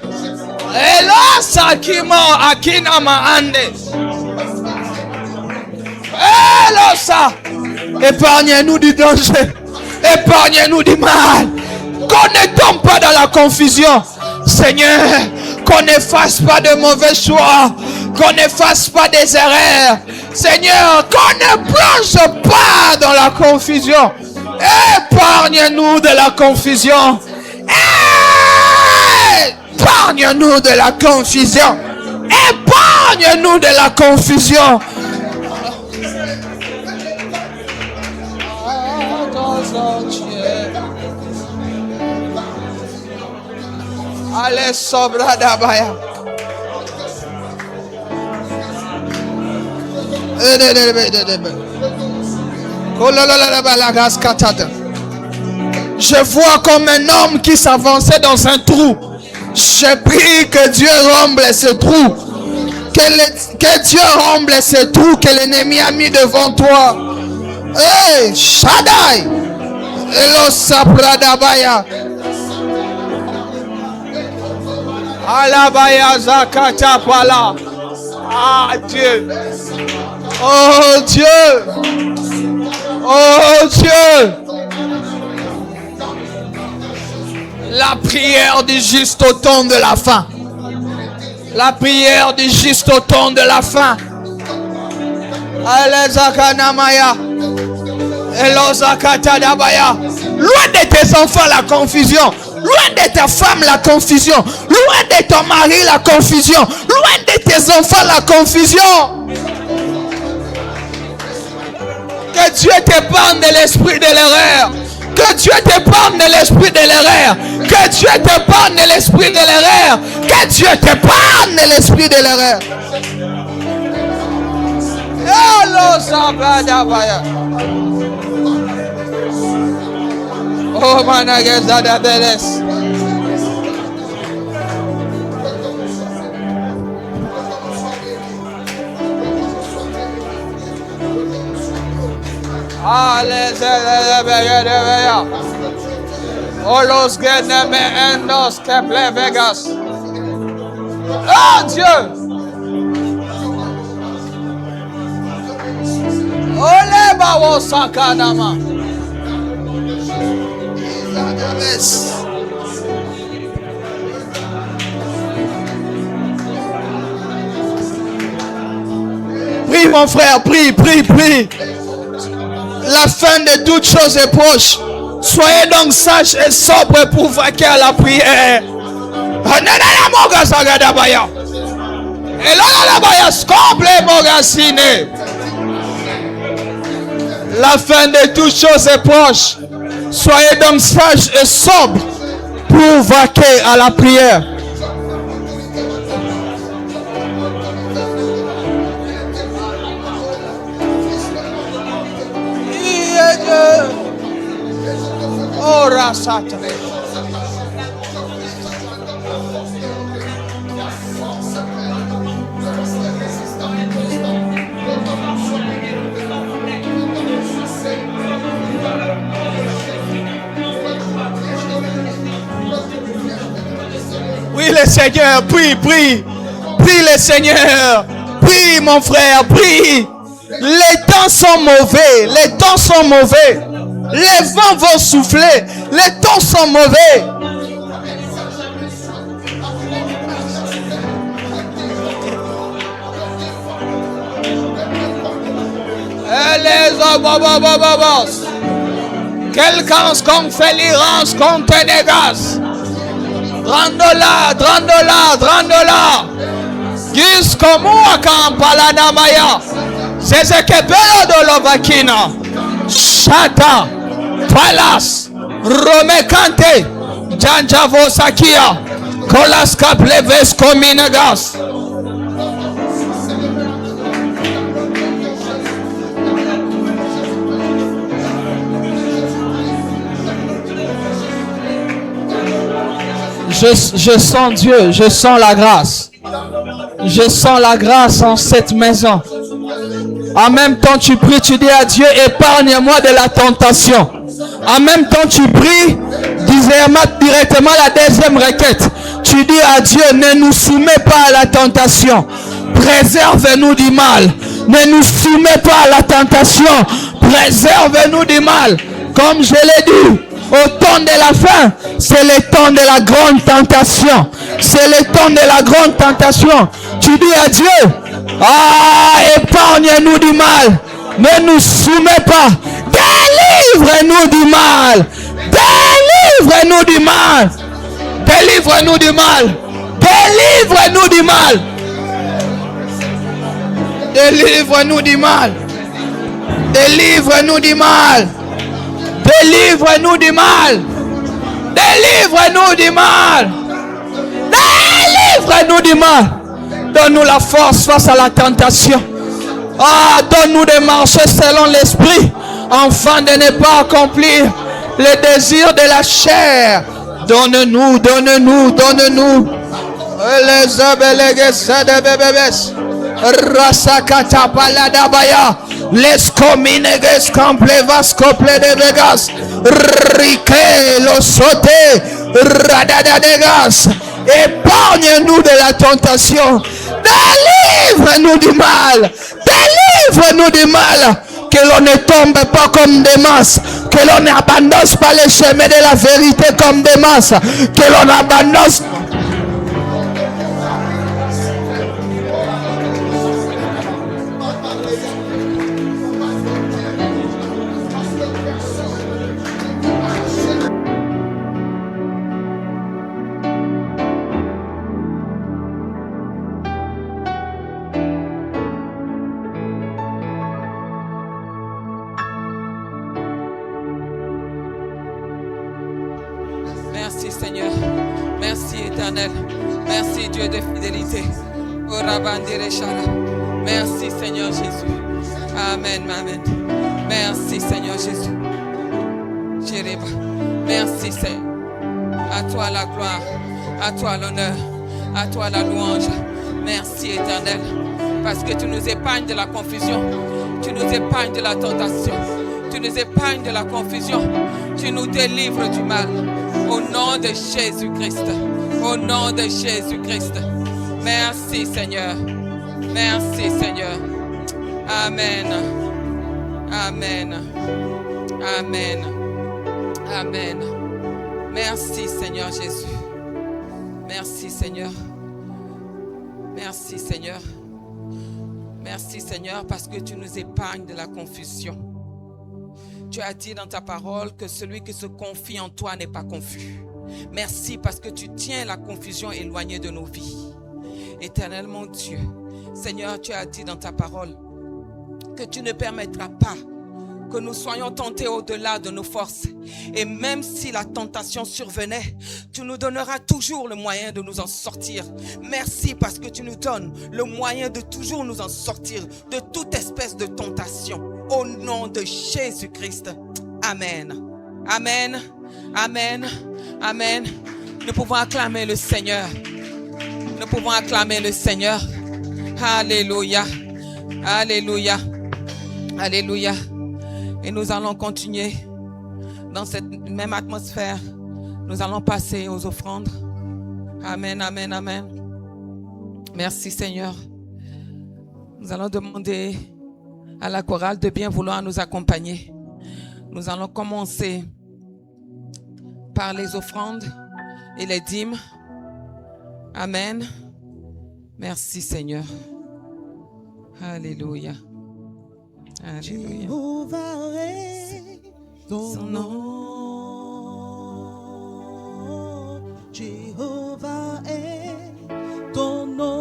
Et là, Sakimo Akinama Ande. Et là, ça. Épargnez-nous du danger. Épargnez-nous du mal. Qu'on ne tombe pas dans la confusion. Seigneur, qu'on ne fasse pas de mauvais choix. Qu'on ne fasse pas des erreurs. Seigneur, qu'on ne plonge pas dans la confusion. Épargne-nous de la confusion. Épargne-nous de la confusion. Épargne-nous de la confusion. Allez, sobra d'abaya. Je vois comme un homme qui s'avançait dans un trou. Je prie que Dieu remble ce trou. Que Dieu remble ce trou que l'ennemi a mis devant toi. Hey, Shaddai. Elo Sapradabaya. Alabaya Zakata Pala. Ah Dieu. Oh Dieu. Oh Dieu. La prière du juste au temps de la fin. La prière du juste au temps de la fin. Loin de tes enfants la confusion. Loin de ta femme la confusion. Loin de ton mari la confusion. Loin de tes enfants la confusion. Que Dieu t'épargne de l'esprit de l'erreur. Que Dieu t'épargne de l'esprit de l'erreur. Que Dieu t'épargne de l'esprit de l'erreur. Que Dieu t'épargne de l'esprit de l'erreur. Oh managazada beles. Olos geneme endos keple Vegas. Oh Dieu. Ole bawo sakadama. Prie mon frère, prie, prie, prie. La fin de toutes choses est proche. Soyez donc sages et sobres pour vaquer à la prière. La fin de toutes choses est proche. Soyez donc sages et sobres pour vaquer à la prière. Oh, Rasata. Oui, le Seigneur, prie, prie. Prie le Seigneur. Prie, mon frère, prie. Les temps sont mauvais. Les temps sont mauvais. Les vents vont souffler. Les temps sont mauvais. Et les obobobobos. Quelqu'un qu'on fait l'irance, qu'on te négasse. Drandola, drandola, drandola. Jusqu'au Akampalana Maya. C'est ce que Pélo de l'Ovakina. Chata, Palas, Romekante, Janjavo Sakia, Kolaska Pleves Kominagas. Je sens Dieu, je sens la grâce. Je sens la grâce en cette maison. En même temps, tu pries, tu dis à Dieu, épargne-moi de la tentation. En même temps, tu pries, directement la deuxième requête. Tu dis à Dieu, ne nous soumets pas à la tentation. Préserve-nous du mal. Ne nous soumets pas à la tentation. Préserve-nous du mal. Comme je l'ai dit, au temps de la fin, c'est le temps de la grande tentation. C'est le temps de la grande tentation. Tu dis à Dieu, épargne-nous du mal. Ne nous soumets pas. Délivre-nous du mal. Délivre-nous du mal. Délivre-nous du mal. Délivre-nous du mal. Délivre-nous du mal. Délivre-nous du mal. Délivre-nous du mal. Délivre-nous du mal. Délivre-nous du mal. Donne-nous la force face à la tentation. Donne-nous de marcher selon l'esprit, afin de ne pas accomplir les désirs de la chair. Donne-nous, donne-nous, donne-nous. Les abeleges de bébés. Rasakata paladabaya. Les comineges complevas couple de vegas. Rique lo sauté. Radada de gas. Épargne-nous de la tentation. Délivre-nous du mal. Délivre-nous du mal. Que l'on ne tombe pas comme des masses. Que l'on n'abandonne pas les chemins de la vérité comme des masses. Que l'on abandonne. Merci Seigneur, merci Éternel, merci Dieu de fidélité. Merci Seigneur Jésus. Amen, amen. Merci Seigneur Jésus. Merci Seigneur. À toi la gloire, à toi l'honneur, à toi la louange. Merci Éternel, parce que tu nous épargnes de la confusion, tu nous épargnes de la tentation, tu nous épargnes de la confusion, tu nous délivres du mal. Au nom de Jésus-Christ. Au nom de Jésus-Christ. Merci Seigneur. Merci Seigneur. Amen. Amen. Amen. Amen. Merci Seigneur Jésus. Merci Seigneur. Merci Seigneur. Merci Seigneur parce que tu nous épargnes de la confusion. Tu as dit dans ta parole que celui qui se confie en toi n'est pas confus. Merci parce que tu tiens la confusion éloignée de nos vies. Éternel mon Dieu, Seigneur, tu as dit dans ta parole que tu ne permettras pas que nous soyons tentés au-delà de nos forces. Et même si la tentation survenait, tu nous donneras toujours le moyen de nous en sortir. Merci parce que tu nous donnes le moyen de toujours nous en sortir de toute espèce de tentation. Au nom de Jésus-Christ. Amen. Amen. Amen. Amen. Nous pouvons acclamer le Seigneur. Nous pouvons acclamer le Seigneur. Alléluia. Alléluia. Alléluia. Et nous allons continuer dans cette même atmosphère. Nous allons passer aux offrandes. Amen, amen, amen. Merci Seigneur. Nous allons demander à la chorale de bien vouloir nous accompagner. Nous allons commencer par les offrandes et les dîmes. Amen. Merci Seigneur. Alléluia. Alléluia. Jéhovah est ton nom. Jéhovah est ton nom.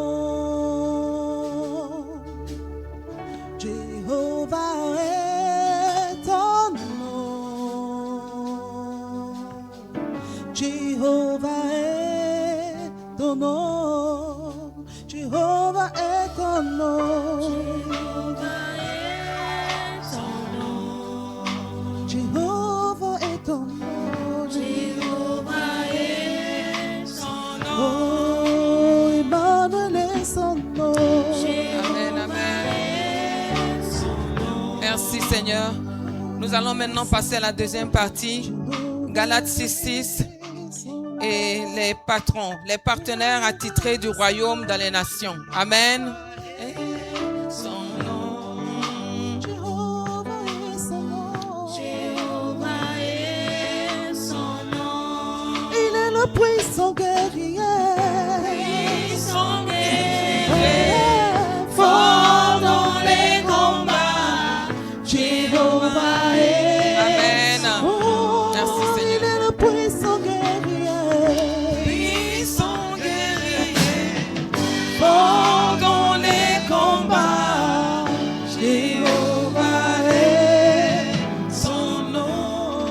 Jéhovah est ton nom. Jéhovah est ton nom. Jéhovah est ton nom. Jéhovah est ton nom. Jéhovah est son nom. Oh, Emmanuel est son nom. Amen, amen. Merci Seigneur. Nous allons maintenant passer à la deuxième partie. Galates 6:6 et les patrons, les partenaires attitrés du royaume dans les nations. Amen. Et son nom. Jéhovah est son nom. Jéhovah est son nom. Il est le puissant guerrier. Puissant guerrier, fort dans les combats. Jéhovah est. Amen. Oh, Merci il Seigneur. est le puissant guerrier. Puissant guerrier, fort dans les combats. Jéhovah est son nom.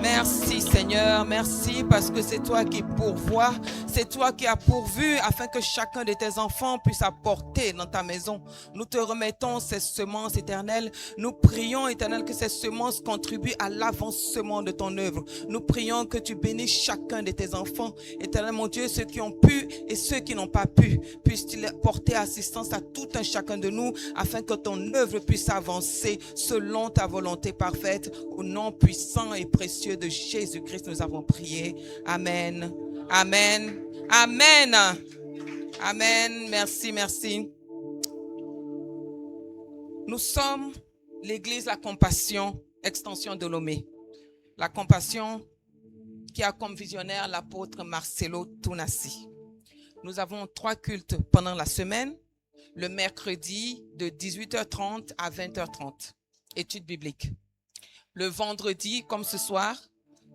Merci Seigneur, merci parce que c'est toi qui pourvois, c'est toi qui as pourvu afin que chacun de tes enfants puisse apporter dans ta maison. Nous te remettons ces semences éternelles. Nous prions éternel que ces semences contribuent à l'avancement de ton œuvre. Nous prions que tu bénisses chacun de tes enfants. Éternel mon Dieu, ceux qui ont pu et ceux qui n'ont pas pu, puisses-tu porter assistance à tout un chacun de nous afin que ton œuvre puisse avancer selon ta volonté parfaite. Au nom puissant et précieux de Jésus-Christ, nous avons prié. Amen. Amen. Amen. Amen. Merci, merci. Nous sommes l'église La Compassion, extension de Lomé. La Compassion qui a comme visionnaire l'apôtre Marcelo Tunasi. Nous avons 3 cultes pendant la semaine, le mercredi de 18h30 à 20h30, études bibliques. Le vendredi, comme ce soir,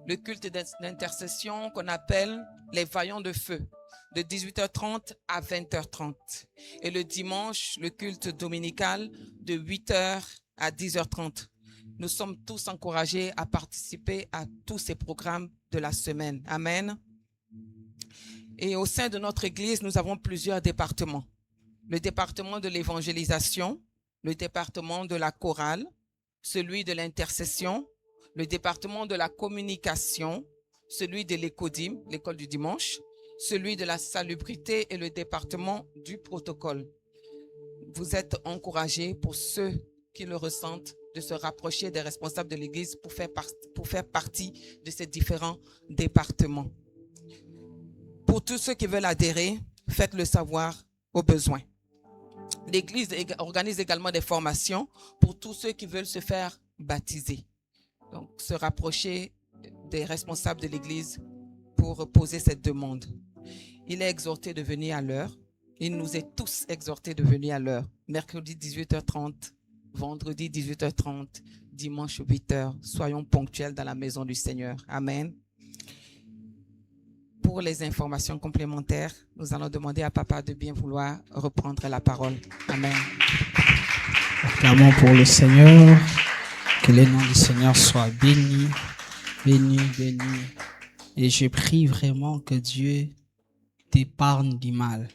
le culte d'intercession qu'on appelle les vaillants de feu, de 18h30 à 20h30. Et le dimanche, le culte dominical de 8h à 10h30. Nous sommes tous encouragés à participer à tous ces programmes de la semaine. Amen. Et au sein de notre église, nous avons plusieurs départements. Le département de l'évangélisation, le département de la chorale, celui de l'intercession, le département de la communication, celui de l'écodime, l'école du dimanche, celui de la salubrité et le département du protocole. Vous êtes encouragés, pour ceux qui le ressentent, de se rapprocher des responsables de l'église pour faire partie de ces différents départements. Pour tous ceux qui veulent adhérer, faites-le savoir au besoin. L'église organise également des formations pour tous ceux qui veulent se faire baptiser. Donc, se rapprocher des responsables de l'église pour poser cette demande. Il est exhorté de venir à l'heure. Il nous est tous exhortés de venir à l'heure. Mercredi 18h30, vendredi 18h30, dimanche 8h. Soyons ponctuels dans la maison du Seigneur. Amen. Pour les informations complémentaires, nous allons demander à Papa de bien vouloir reprendre la parole. Amen. Acclamons pour le Seigneur. Que le nom du Seigneur soit béni, béni, béni. Et je prie vraiment que Dieu t'épargne du mal.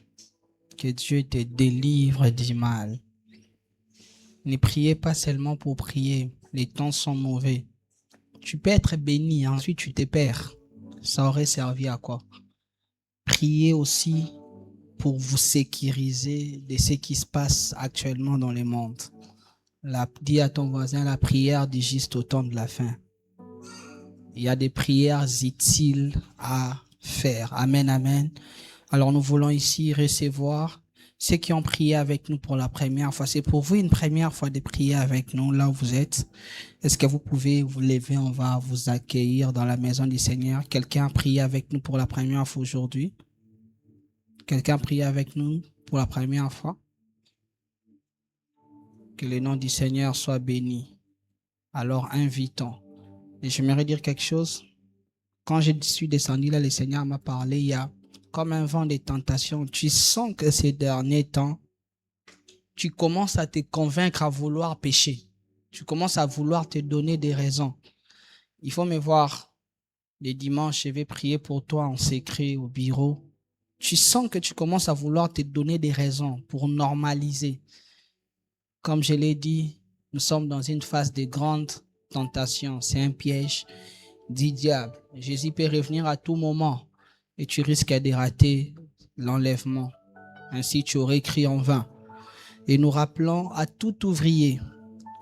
Que Dieu te délivre du mal. Ne priez pas seulement pour prier. Les temps sont mauvais. Tu peux être béni, ensuite tu te perds. Ça aurait servi à quoi? Priez aussi pour vous sécuriser de ce qui se passe actuellement dans le monde. Dis à ton voisin, la prière dit juste au temps de la fin. Il y a des prières utiles à faire. Amen, amen. Alors nous voulons ici recevoir ceux qui ont prié avec nous pour la première fois. C'est pour vous une première fois de prier avec nous là où vous êtes. Est-ce que vous pouvez vous lever? On va vous accueillir dans la maison du Seigneur. Quelqu'un a prié avec nous pour la première fois aujourd'hui? Quelqu'un a prié avec nous pour la première fois? Que le nom du Seigneur soit béni. Alors invitons. Et j'aimerais dire quelque chose. Quand je suis descendu là, le Seigneur m'a parlé, il y a comme un vent de tentation. Tu sens que ces derniers temps, tu commences à te convaincre à vouloir pécher. Tu commences à vouloir te donner des raisons. Il faut me voir. Les dimanches, je vais prier pour toi en secret au bureau. Tu sens que tu commences à vouloir te donner des raisons pour normaliser. Comme je l'ai dit, nous sommes dans une phase de grande tentation. C'est un piège du diable. Jésus peut revenir à tout moment et tu risques de rater l'enlèvement. Ainsi, tu aurais crié en vain. Et nous rappelons à tout ouvrier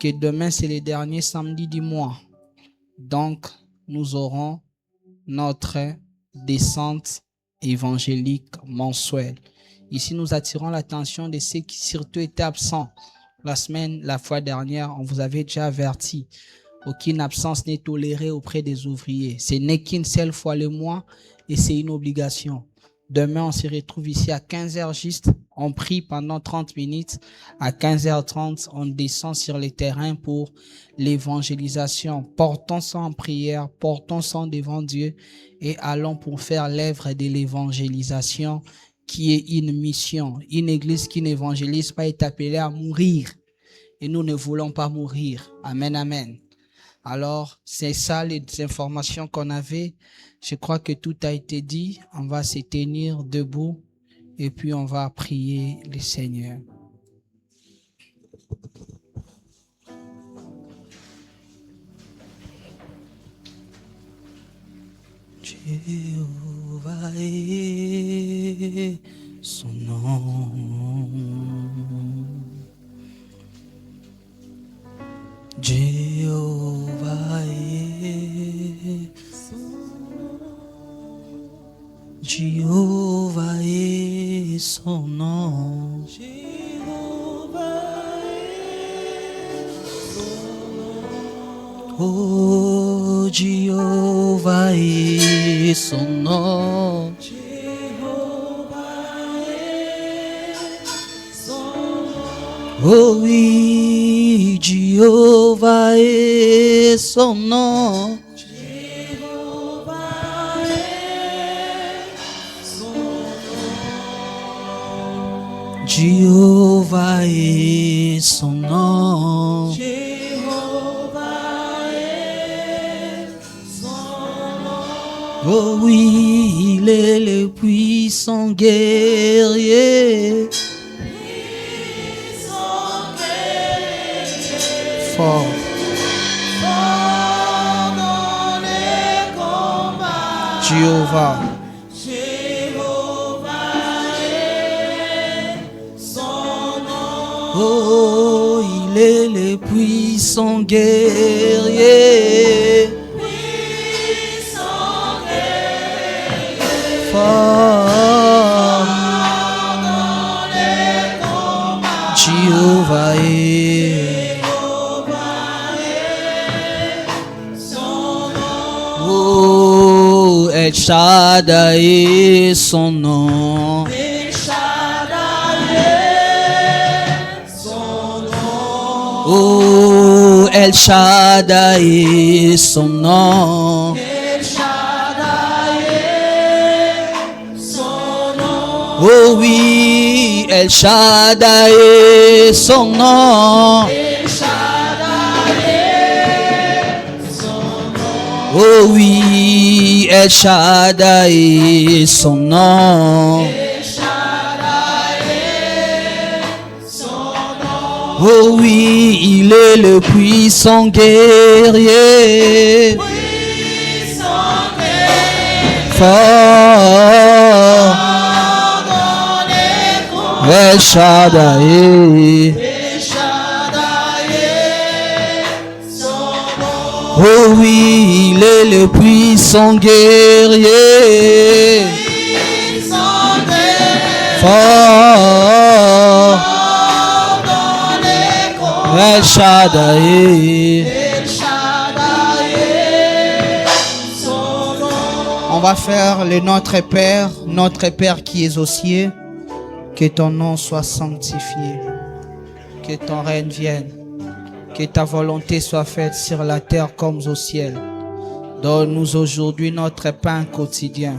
que demain, c'est le dernier samedi du mois. Donc, nous aurons notre descente évangélique mensuelle. Ici, nous attirons l'attention de ceux qui surtout étaient absents. La fois dernière, on vous avait déjà averti. Aucune absence n'est tolérée auprès des ouvriers. Ce n'est qu'une seule fois le mois et c'est une obligation. Demain, on se retrouve ici à 15h juste. On prie pendant 30 minutes. À 15h30, on descend sur le terrain pour l'évangélisation. Portons ça en prière, portons ça devant Dieu et allons pour faire l'œuvre de l'évangélisation qui est une mission. Une église qui n'évangélise pas est appelée à mourir. Et nous ne voulons pas mourir. Amen, amen. Alors, c'est ça les informations qu'on avait. Je crois que tout a été dit. On va se tenir debout et puis on va prier le Seigneur. Jéhovah est son nom. Jéhovah est Jéhovah est son nom. Jéhovah est Oh, Jéhovah est son nom. Oh oui, Jéhovah est son nom. Jéhovah est son nom. Oh oui, il est le puissant guerrier. Fort. Jéhovah. Oh, il est le puissant guerrier. Fort. Jéhovah est. Oh, El Shaddai est son nom. Oh, El Shaddai est son nom. Oh oui, El Shaddai est son nom. Oh oui, El Shaddai est son nom. Oh oui, il est le puissant guerrier. Fort. El Shaddai. Oh oui, il est le puissant guerrier. Fort. El Shaddai. On va faire le Notre Père qui es aux cieux. Que ton nom soit sanctifié. Que ton règne vienne. Que ta volonté soit faite sur la terre comme au ciel. Donne-nous aujourd'hui notre pain quotidien.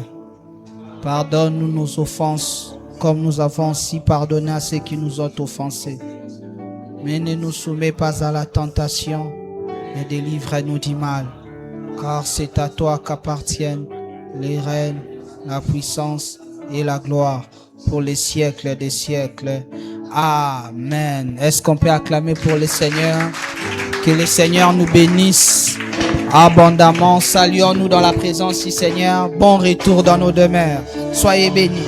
Pardonne-nous nos offenses, comme nous avons aussi pardonné à ceux qui nous ont offensés. Mais ne nous soumets pas à la tentation, mais délivre-nous du mal. Car c'est à toi qu'appartiennent les règnes, la puissance et la gloire pour les siècles des siècles. Amen. Est-ce qu'on peut acclamer pour le Seigneur? Que le Seigneur nous bénisse abondamment. Saluons-nous dans la présence du Seigneur. Bon retour dans nos demeures. Soyez bénis.